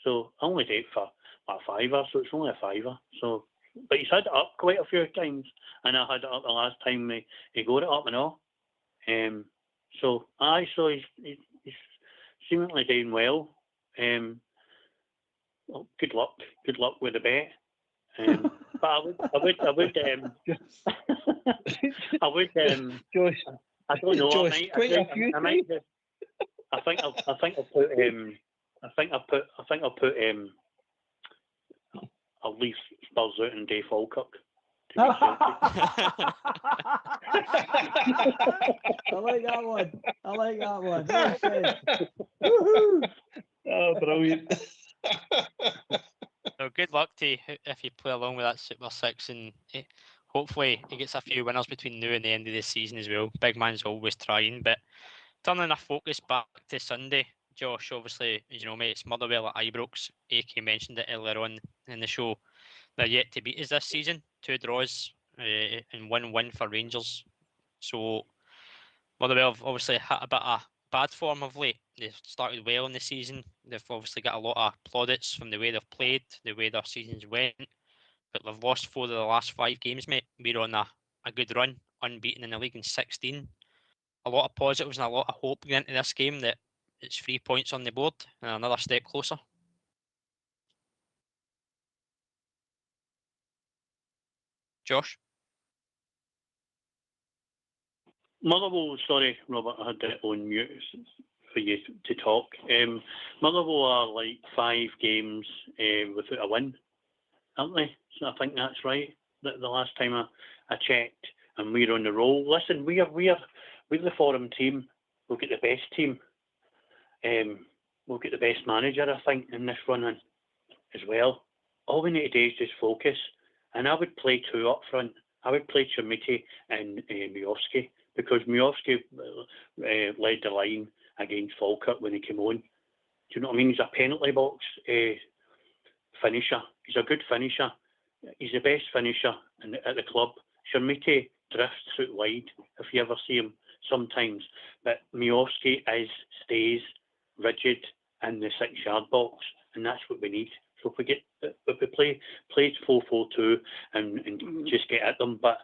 So I only do it for a fiver, so it's only a fiver. So, but he's had it up quite a few times, and I had it up the last time he got it up and all. So he's seemingly doing well. Well, good luck with the bet. But I would Josh, I don't know. Josh, I might just. I think I'll put I'll leave Spurs out and Dave Falkirk. I like that one. Well said. Woohoo! Oh, brilliant. So good luck to you if you play along with that Super 6, and hopefully he gets a few winners between now and the end of the season as well. Big man's always trying. But turning our focus back to Sunday, Josh, obviously, as you know, mate, it's Motherwell at Ibrox. AK mentioned it earlier on in the show. They're yet to beat us this season. 2 draws and 1 win for Rangers. So Motherwell have obviously hit a bit of bad form of late. They've started well in the season. They've obviously got a lot of plaudits from the way they've played, the way their seasons went. But they've lost 4 of the last 5 games, mate. We're on a good run, unbeaten in the league in 16. A lot of positives and a lot of hope going into this game that it's 3 points on the board and another step closer. Josh? Motherwell, sorry, Robert, I had it on mute for you to talk. Motherwell are like 5 games without a win, aren't they? So I think that's right. The last time I checked, and we're on the roll. Listen, we're the Forum team. We'll get the best team. We'll get the best manager, I think, in this run-in as well. All we need to do is just focus, and I would play 2 up front. I would play Chermiti and Miovski, because Miovski led the line against Falkirk when he came on. Do you know what I mean? He's a penalty box finisher. He's a good finisher. He's the best finisher at the club. Chermiti drifts out wide if you ever see him sometimes, but Miovski stays rigid in the 6-yard box, and that's what we need. So if we play 4-4-2 and just get at them, but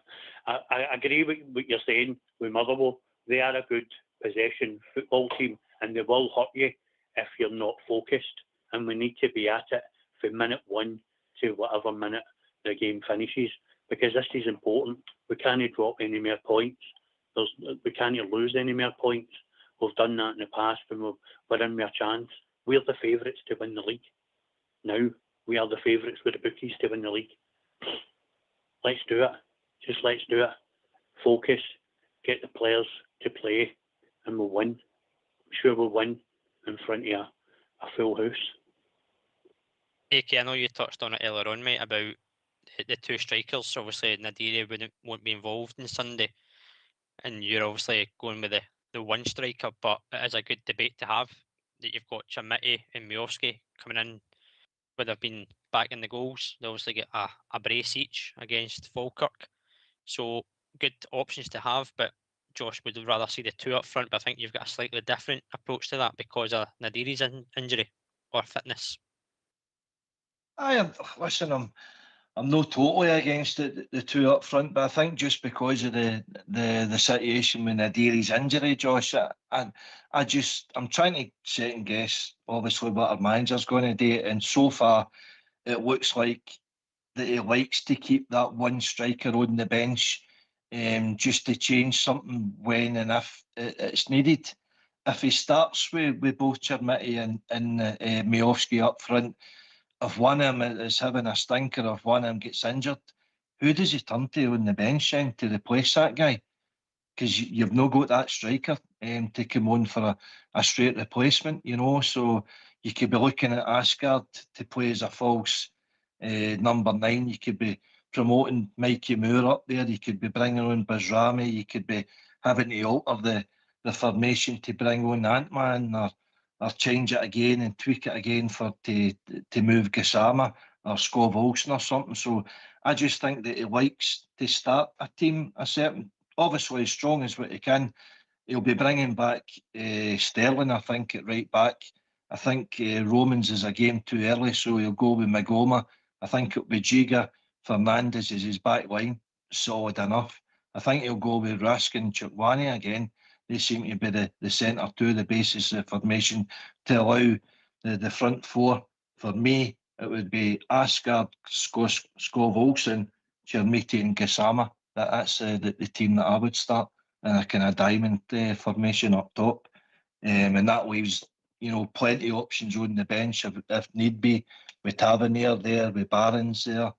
I agree with what you're saying with Motherwell. They are a good possession football team, and they will hurt you if you're not focused. And we need to be at it from minute 1 to whatever minute the game finishes, because this is important. We can't drop any more points. We can't lose any more points. We've done that in the past when we're in our chance. We're the favourites to win the league. Now we are the favourites with the bookies to win the league. Let's do it. Just let's do it. Focus, get the players to play, and we'll win. I'm sure we'll win in front of a full house. AK, I know you touched on it earlier on, mate, about the two strikers. Obviously, Nadiri won't be involved on Sunday, and you're obviously going with the one striker, but it is a good debate to have, that you've got Chermiti and Miovski coming in, where they've been back in the goals. They obviously get a brace each against Falkirk. So good options to have, but Josh would rather see the two up front, but I think you've got a slightly different approach to that because of Nadiri's injury or fitness. Listen, I'm not totally against the two up front, but I think just because of the situation with Nadiri's injury, Josh, I'm trying to second guess obviously what our manager's going to do, and so far it looks like that he likes to keep that one striker on the bench, just to change something when and if it's needed. If he starts with both Chermiti and Miovski up front, if one of them is having a stinker, if one of them gets injured, who does he turn to on the bench then to replace that guy? Because you've not got that striker to come on for a straight replacement, you know. So you could be looking at Asgard to play as a false number 9. You could be promoting Mikey Moore up there. You could be bringing on Bajrami. You could be having to alter the formation to bring on Ant-Man, or change it again and tweak it again to move Gassama or Scov Olsen or something. So I just think that he likes to start a team obviously as strong as what he can. He'll be bringing back Sterling, I think, at right back. I think Romans is a game too early, so he'll go with Magoma. I think it'll be Giga. Fernandez is his back line, solid enough. I think he'll go with Raskin, Chukwani again. They seem to be the centre two, the basis of the formation to allow the front four. For me, it would be Asgard, Scov Olsen, Chermiti and Gassama. That's the team that I would start in a kind of diamond formation up top. And that leaves, plenty of options on the bench if need be, with Tavernier there, with Barons there,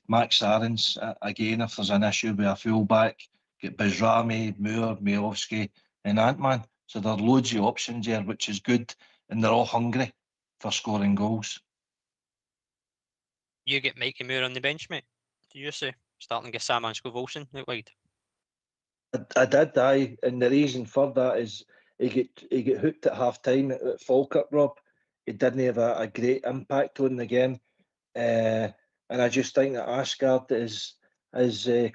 Max Aarons, again, if there's an issue with a fullback, get Bajrami, Moore, Miovski and Ant-Man. So there are loads of options there, which is good, and they're all hungry for scoring goals. You get Mikey Moore on the bench, mate? Do you say starting Gassama and Scov Olsen out wide? I did, and the reason for that is he get hooked at half time at Falkirk, Rob. He didn't have a great impact on the game. And I just think that Asgard is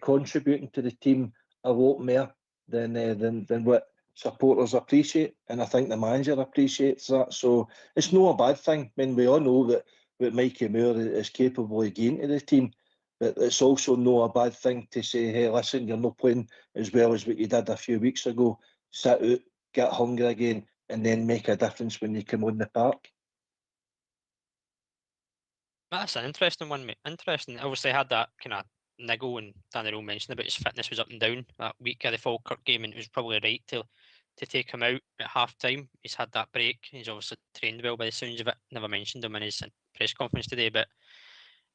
contributing to the team a lot more than what supporters appreciate, and I think the manager appreciates that. So it's not a bad thing. I mean, we all know that Mikey Moore is capable of getting to the team, but it's also not a bad thing to say, hey, listen, you're not playing as well as what you did a few weeks ago. Sit out, get hungry again, and then make a difference when you come on the park. That's an interesting one, mate. Interesting. Obviously, had that kind of niggle, and Daniel mentioned about his fitness was up and down that week of the Falkirk game, and it was probably right to take him out at half time. He's had that break. He's obviously trained well by the sounds of it. Never mentioned him in his press conference today, but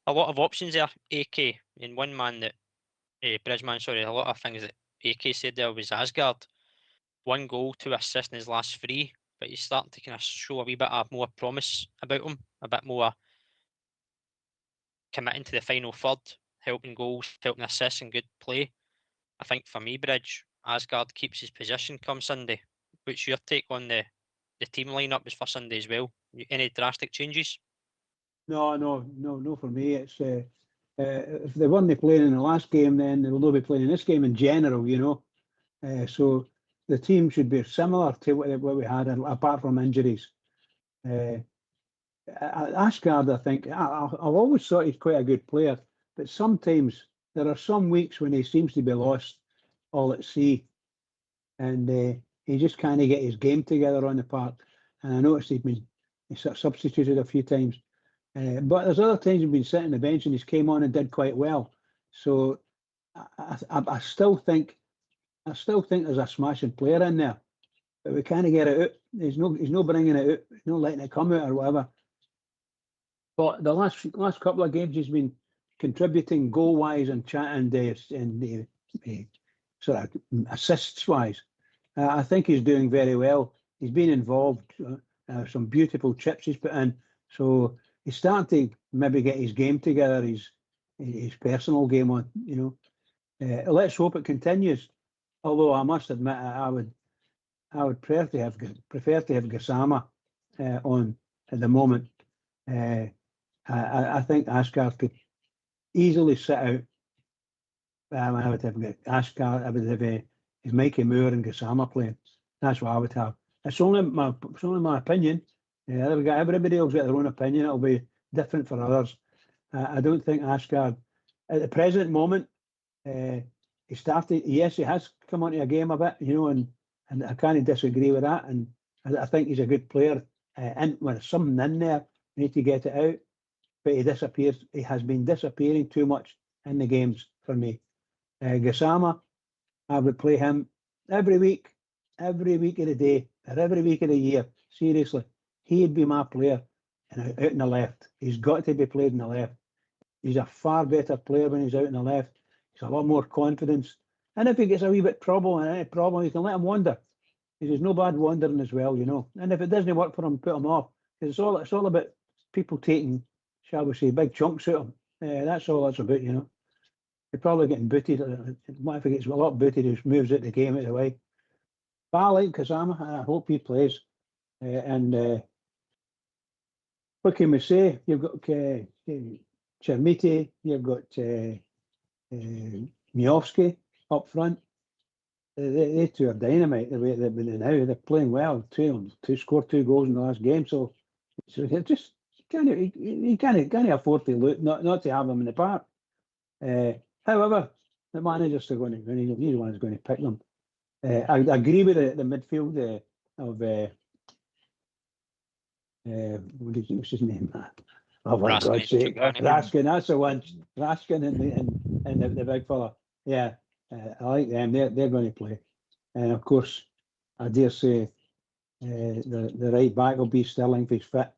a lot of options there. AK, and one man that Bridgeman, sorry, a lot of things that AK said there was Asgard. 1 goal, 2 assists in his last 3, but he's starting to kind of show a wee bit of more promise about him, a bit more committing to the final third. helping goals, helping assists and good play. I think for me, Bridge, Asgard keeps his position come Sunday. What's your take on the team lineup is for Sunday as well? Any drastic changes? No. For me, it's if they weren't playing in the last game, then they will not be playing in this game in general. So the team should be similar to what we had, apart from injuries. Asgard, I think, I've always thought he's quite a good player, but sometimes there are some weeks when he seems to be lost all at sea, and he just can't get his game together on the park. And I noticed he's substituted a few times, but there's other times he's been sitting on the bench and he's came on and did quite well. So I still think there's a smashing player in there, but we can't get it out. He's no bringing it out, he's not letting it come out or whatever. But the last couple of games, he's been contributing goal-wise and sort of assists-wise. I think he's doing very well. He's been involved. Some beautiful chips he's put in. So he's starting to maybe get his game together, his personal game on. Let's hope it continues. Although I must admit, I would prefer to have Gassama on at the moment. I think Asgard could easily sit out. I would have Asgard. I would have Mikey Moore and Gassama playing. That's what I would have. It's only my opinion. Everybody will get their own opinion. It'll be different for others. I don't think Asgard at the present moment. He started. Yes, he has come onto a game a bit, and I can't disagree with that. And I think he's a good player. And when there's something in there, you need to get it out. But he disappears. He has been disappearing too much in the games for me. Gassama, I would play him every week of the day, or every week of the year. Seriously, he'd be my player out in the left. He's got to be played in the left. He's a far better player when he's out in the left. He's a lot more confidence. And if he gets a wee bit trouble and any problem, you can let him wander. There's no bad wandering as well, And if it doesn't work for him, put him off. Because it's all about people taking, shall we say, big chunks out of him. That's all that's about, You're probably getting booted. What if he gets a lot booted? He moves out the game out of the way. But I like Gassama. I hope he plays. And what can we say? You've got Chermiti. You've got Miovski up front. They two are dynamite. The way they've been now, they're playing well. Two scored 2 goals in the last game. So they're just you can't afford to lose, not to have them in the park. However, the manager's still going to. He's the one who's going to pick them. I agree with the midfield of what's his name? Oh, for God's sake, Raskin. That's the one. Raskin and the big fella. Yeah, I like them. They're going to play. And of course, I dare say the right back will be Sterling if he's fit.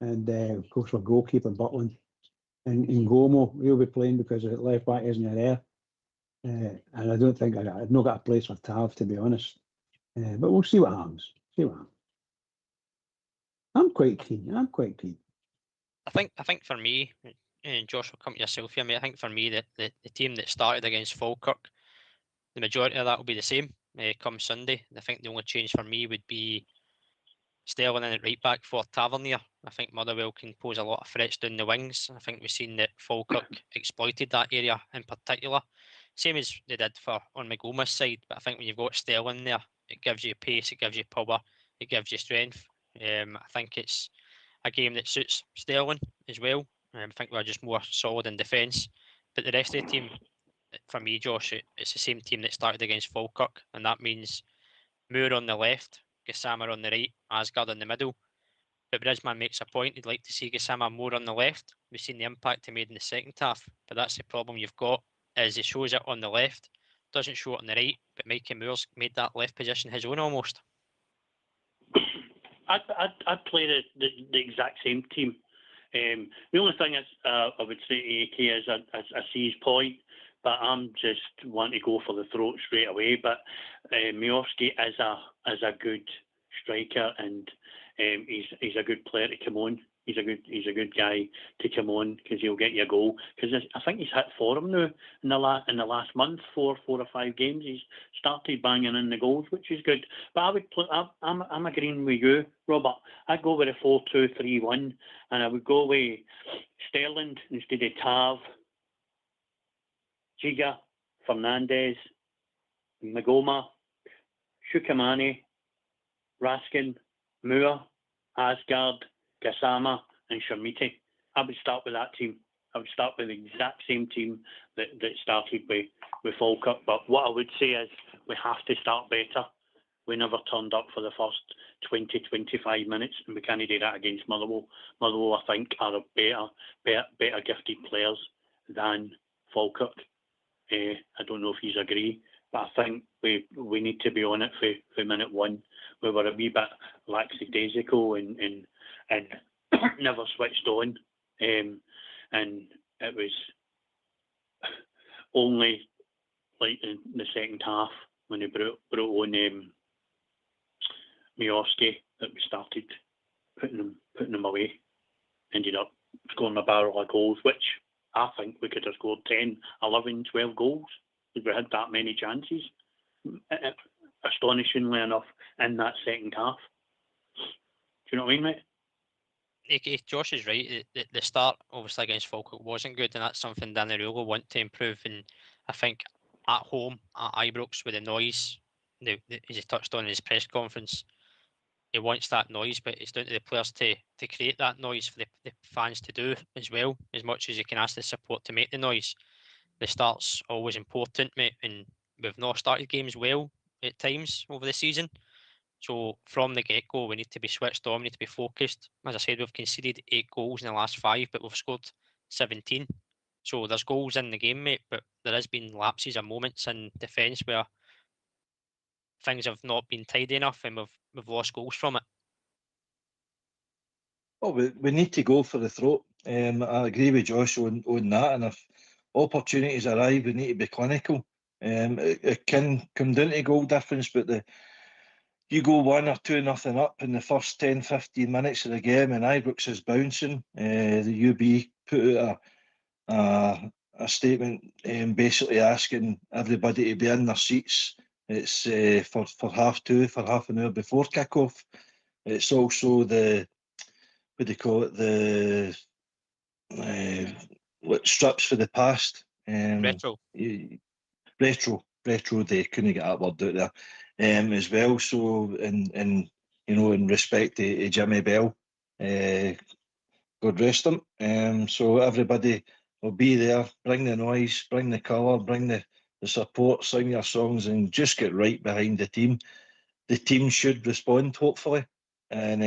And of course, our goalkeeper Butland and Ngomo, he'll be playing because the left back isn't there. And I don't think I've not got a place for Tav, to be honest. But we'll see what happens. I'm quite keen. I think for me, and Josh will come to yourself here, mate. I think for me that the team that started against Falkirk, the majority of that will be the same come Sunday. I think the only change for me would be Sterling in at right back for Tavernier. I think Motherwell can pose a lot of threats down the wings. I think we've seen that Falkirk exploited that area in particular. Same as they did on McGoma's side. But I think when you've got Sterling there, it gives you pace, it gives you power, it gives you strength. I think it's a game that suits Sterling as well. I think we're just more solid in defence. But the rest of the team, for me, Josh, it's the same team that started against Falkirk. And that means Moore on the left, Gassama on the right, Asgard in the middle. But Bridgman makes a point, he'd like to see Gassama more on the left. We've seen the impact he made in the second half, but that's the problem you've got, is he shows it on the left, doesn't show it on the right, but Mikey Moore's made that left position his own almost. I'd play the exact same team. The only thing is, I would say to AK is I see his point, but I'm just wanting to go for the throat straight away. But Miovski is a good striker, and he's a good player to come on He's a good guy to come on because he'll get you a goal. Because I think he's hit 4 of them now in the last month, 4 or 5 games. He's started banging in the goals, which is good. But I would I'm agreeing with you, Robert. I'd go with a 4-2-3-1, and I would go with Sterling instead of Tav, Giga, Fernandez, Magoma, Shukamani, Raskin, Moore, Asgard, Gassama and Sharmiti. I would start with that team. I would start with the exact same team that started with Falkirk. But what I would say is we have to start better. We never turned up for the first 20-25 minutes, and we can't do that against Motherwell. Motherwell, I think, are a better gifted players than Falkirk. I don't know if you agree, but I think we need to be on it for minute 1. We were a wee bit lackadaisical and never switched on, and it was only like in the second half when they brought on Miowski that we started putting them away. Ended up scoring a barrel of goals, which I think we could have scored 10, 11, 12 goals if we had that many chances. Astonishingly enough, in that second half. Do you know what I mean, mate? Josh is right. The start, obviously, against Falkirk wasn't good, and that's something Danny Rule will want to improve. And I think at home, at Ibrox, with the noise, as he touched on in his press conference, he wants that noise, but it's down to the players to create that noise for the fans to do as well, as much as you can ask the support to make the noise. The start's always important, mate, and we've not started games well at times over the season. So from the get-go, we need to be switched on, we need to be focused. As I said, we've conceded 8 goals in the last 5, but we've scored 17. So there's goals in the game, mate, but there has been lapses of moments in defence where things have not been tidy enough and we've lost goals from it. Well, we need to go for the throat. I agree with Josh on that, and if opportunities arrive, we need to be clinical. It can come down to goal difference, but you go 1 or 2-0 up in the first 10-15 minutes of the game, and Ibrox is bouncing. The UB put out a statement basically asking everybody to be in their seats. It's for 2:30, for half an hour before kick-off. It's also the, what do you call it, the strips for the past. Retro day, couldn't get that word out there as well. So in respect to Jimmy Bell, God rest him. So everybody will be there, bring the noise, bring the colour, bring the support, sing your songs, and just get right behind the team. The team should respond, hopefully, and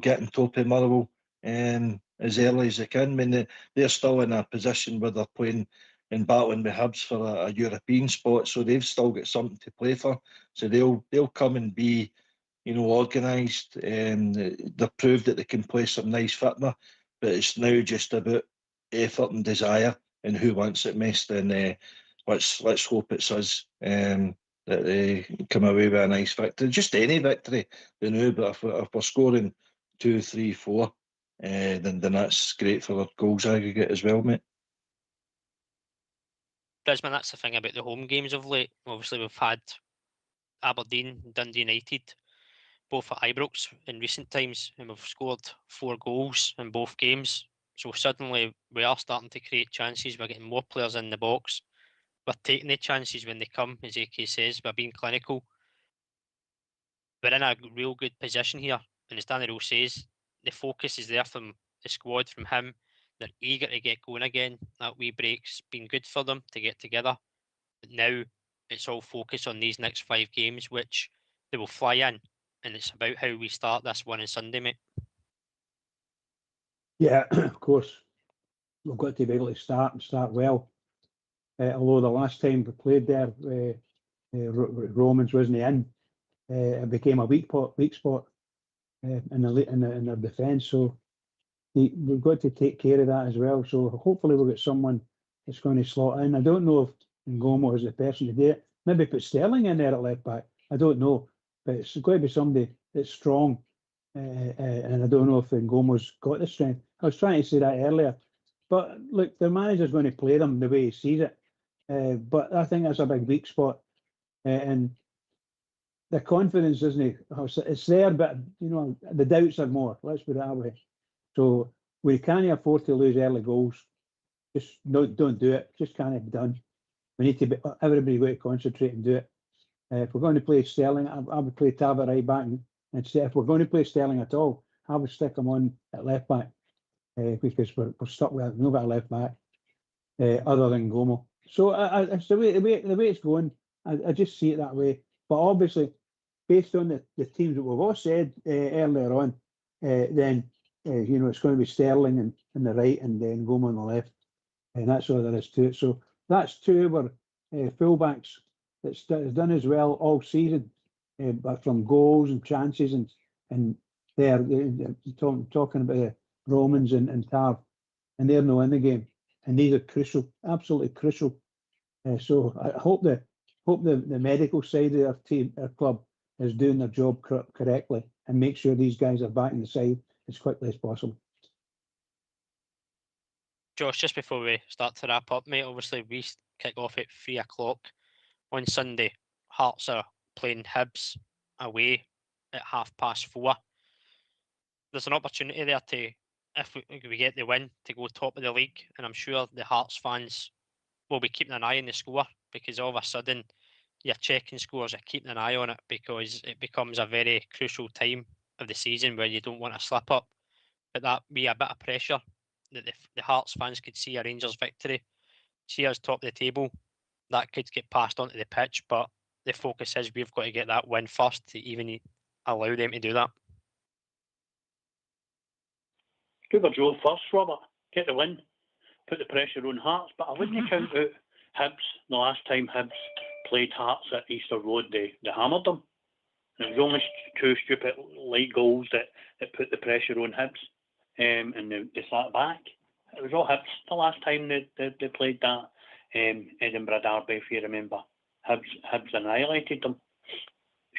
get on top of Motherwell as early as they can. I mean, they're still in a position where they're playing and battling with Hibs for a European spot, so they've still got something to play for. So they'll come and be, organised. They've proved that they can play some nice football, but it's now just about effort and desire and who wants it most. And let's hope it's us that they come away with a nice victory. Just any victory, but if we're scoring 2, 3, 4, then that's great for our goals aggregate as well, mate. Brisbane, that's the thing about the home games of late. Obviously, we've had Aberdeen, Dundee United, both at Ibrox in recent times, and we've scored 4 goals in both games. So suddenly we are starting to create chances. We're getting more players in the box. We're taking the chances when they come, as AK says. We're being clinical. We're in a real good position here. And as Danny Rule says, the focus is there from the squad, from him. They're eager to get going again. That wee break's been good for them to get together. But now it's all focused on these next 5 games, which they will fly in. And it's about how we start this one on Sunday, mate. Yeah, of course. We've got to be able to start well. Although the last time we played there, Romans wasn't in. It became a weak spot in their defence. So we've got to take care of that as well. So hopefully we'll get someone that's going to slot in. I don't know if Ngomo is the person to do it. Maybe put Sterling in there at left back. I don't know. But it's got to be somebody that's strong and I don't know if Ngomo's got the strength. I was trying to say that earlier, but look, the manager's going to play them the way he sees it. But I think that's a big weak spot, and the confidence isn't. It's there, but the doubts are more. Let's put it that way. So we can't afford to lose early goals. Just don't do it. Just can't be done. We need to be everybody got to concentrate and do it. If we're going to play Sterling, I would play Tavernier right back, and if we're going to play Sterling at all, I would stick him on at left back because we're stuck with no better left back other than Ngomo. So it's the way it's going. I just see it that way. But obviously, based on the teams that we've all said earlier on, then it's going to be Sterling on the right and then Ngomo on the left, and that's all there is to it. So that's two of our fullbacks that's done as well all season, but from goals and chances and they're talking about the Romans and Tav, and they're not in the game, and these are crucial, absolutely crucial. So I hope the medical side of our club is doing their job correctly and make sure these guys are back in the side as quickly as possible. Josh, just before we start to wrap up, mate, obviously we kick off at 3 o'clock on Sunday. Hearts are playing Hibs away at 4:30. There's an opportunity there to, if we get the win, to go top of the league, and I'm sure the Hearts fans will be keeping an eye on the score, because all of a sudden you're checking scores, you're keeping an eye on it, because it becomes a very crucial time of the season where you don't want to slip up. But that be a bit of pressure that the Hearts fans could see a Rangers victory, see us top of the table, that could get passed onto the pitch, but the focus is we've got to get that win first to even allow them to do that. Give a job first, Robert. Get the win. Put the pressure on Hearts, but I wouldn't count out Hibs. The last time Hibs played Hearts at Easter Road, they hammered them. And it was only two stupid late goals that put the pressure on Hibs, and they sat back. It was all Hibs the last time they played that Edinburgh Derby, if you remember. Hibs annihilated them.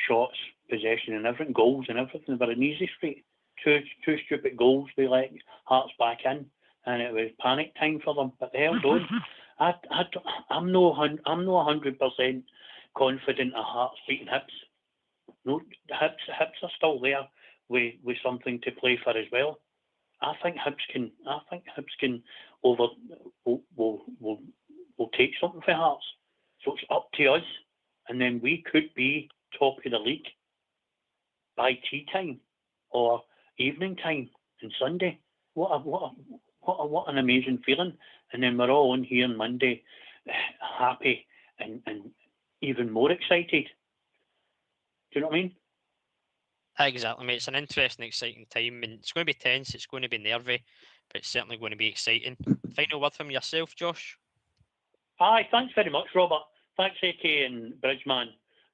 Shots, possession and everything, goals and everything. They were an easy street. Two stupid goals, they let Hearts back in, and it was panic time for them. But they held on. I'm no 100% confident of Hearts beating Hibs. No, Hibs are still there with something to play for as well. I think Hibs can will take something for Hearts. So it's up to us, and then we could be top of the league by tea time or evening time on Sunday. What an amazing feeling! And then we're all on here on Monday, happy and even more excited. Do you know what I mean? Exactly, mate. It's an interesting, exciting time, and it's going to be tense, it's going to be nervy, but it's certainly going to be exciting. Final word from yourself, Josh? Aye, thanks very much, Robert. Thanks, AK and Bridgeman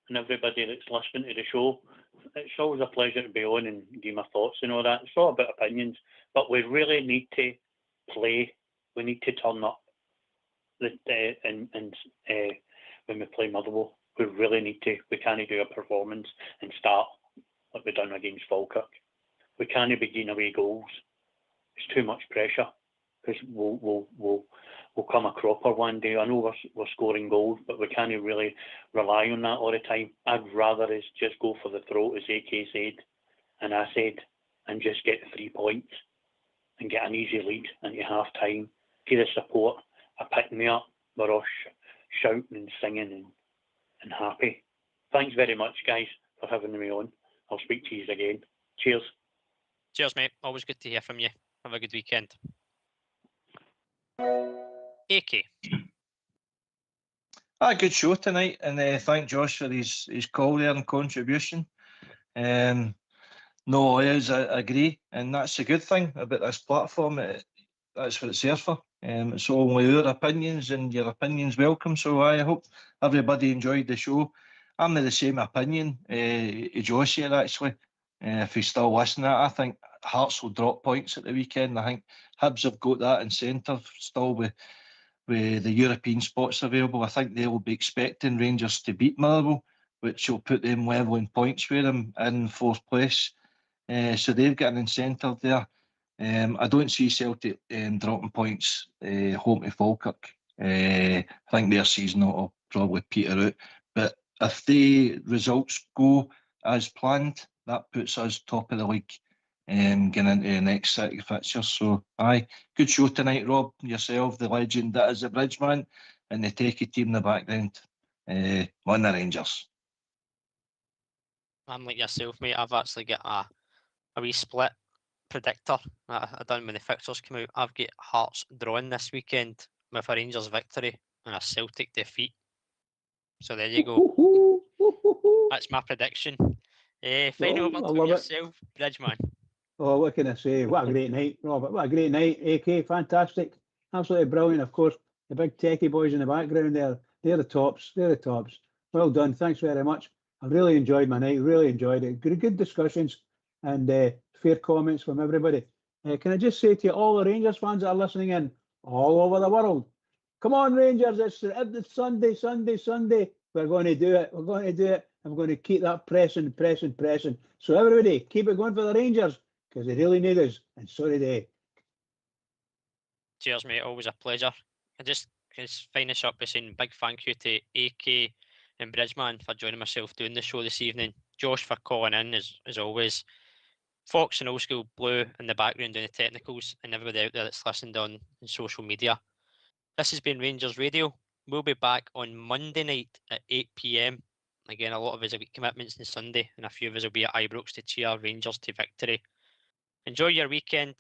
and everybody that's listening to the show. It's always a pleasure to be on and give my thoughts and all that. It's all about opinions, but we really need to play. We need to turn up. And when we play Motherwell, we really need to. We can't do a performance and start like we've done against Falkirk. We can't be giving away goals. It's too much pressure, because we'll come a cropper one day. I know we're scoring goals, but we can't really rely on that all the time. I'd rather us just go for the throat, as AK said, and I said, and just get 3 points and get an easy lead into half time. See the support are picking me up. We're all shouting and singing and happy. Thanks very much, guys, for having me on. I'll speak to you again. Cheers. Cheers, mate. Always good to hear from you. Have a good weekend. AK. Good show tonight, and thank Josh for his call there and contribution. No, I agree, and that's a good thing about this platform. That's what it's there for. It's only our opinions, and your opinions welcome. So I hope everybody enjoyed the show. I'm of the same opinion Josh here, actually. If he's still listening, I think Hearts will drop points at the weekend. I think Hibs have got that in centre still with the European spots available. I think they will be expecting Rangers to beat Motherwell, which will put them level in points with them in fourth place. so they've got an incentive there. I don't see Celtic dropping points home to Falkirk. I think their season will probably peter out. But if the results go as planned, that puts us top of the league getting into the next set of fixtures. So, aye, good show tonight, Rob. Yourself, the legend that is the Bridgeman, and the Takey team in the background. On the Rangers. I'm like yourself, mate. I've actually got a wee split predictor I done when the fixtures come out. I've got Hearts drawing this weekend with a Rangers victory and a Celtic defeat. So there you go. That's my prediction. Final over to yourself, Bridgeman. Oh, what can I say? What a great night, Robert. What a great night. AK, fantastic. Absolutely brilliant. Of course, the big techie boys in the background there. They're the tops. They're the tops. Well done. Thanks very much. I really enjoyed my night. Really enjoyed it. Good discussions and fair comments from everybody. Can I just say to you, all the Rangers fans that are listening in all over the world, come on, Rangers. It's Sunday. We're going to do it. We're going to do it. I'm going to keep that pressing. So everybody, keep it going for the Rangers because they really need us, and so do they. Cheers, mate. Always a pleasure. I just finish up by saying big thank you to AK and Bridgeman for joining myself doing the show this evening. Josh for calling in as always. Fox and Old School Blue in the background doing the technicals, and everybody out there that's listened on social media. This has been Rangers Radio. We'll be back on Monday night at 8 PM. Again, a lot of us have got commitments on Sunday, and a few of us will be at Ibrox to cheer Rangers to victory. Enjoy your weekend,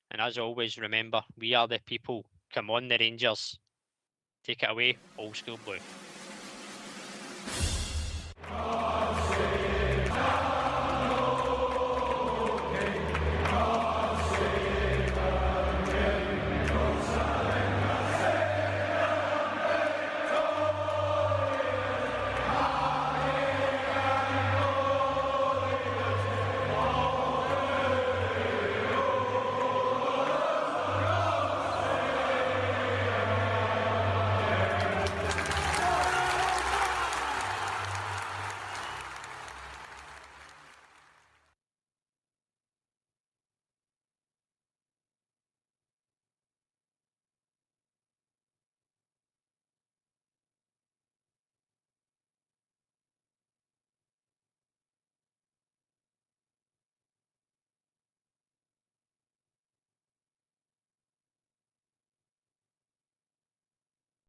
and as always, remember, we are the people. Come on, the Rangers. Take it away, Old School Blue.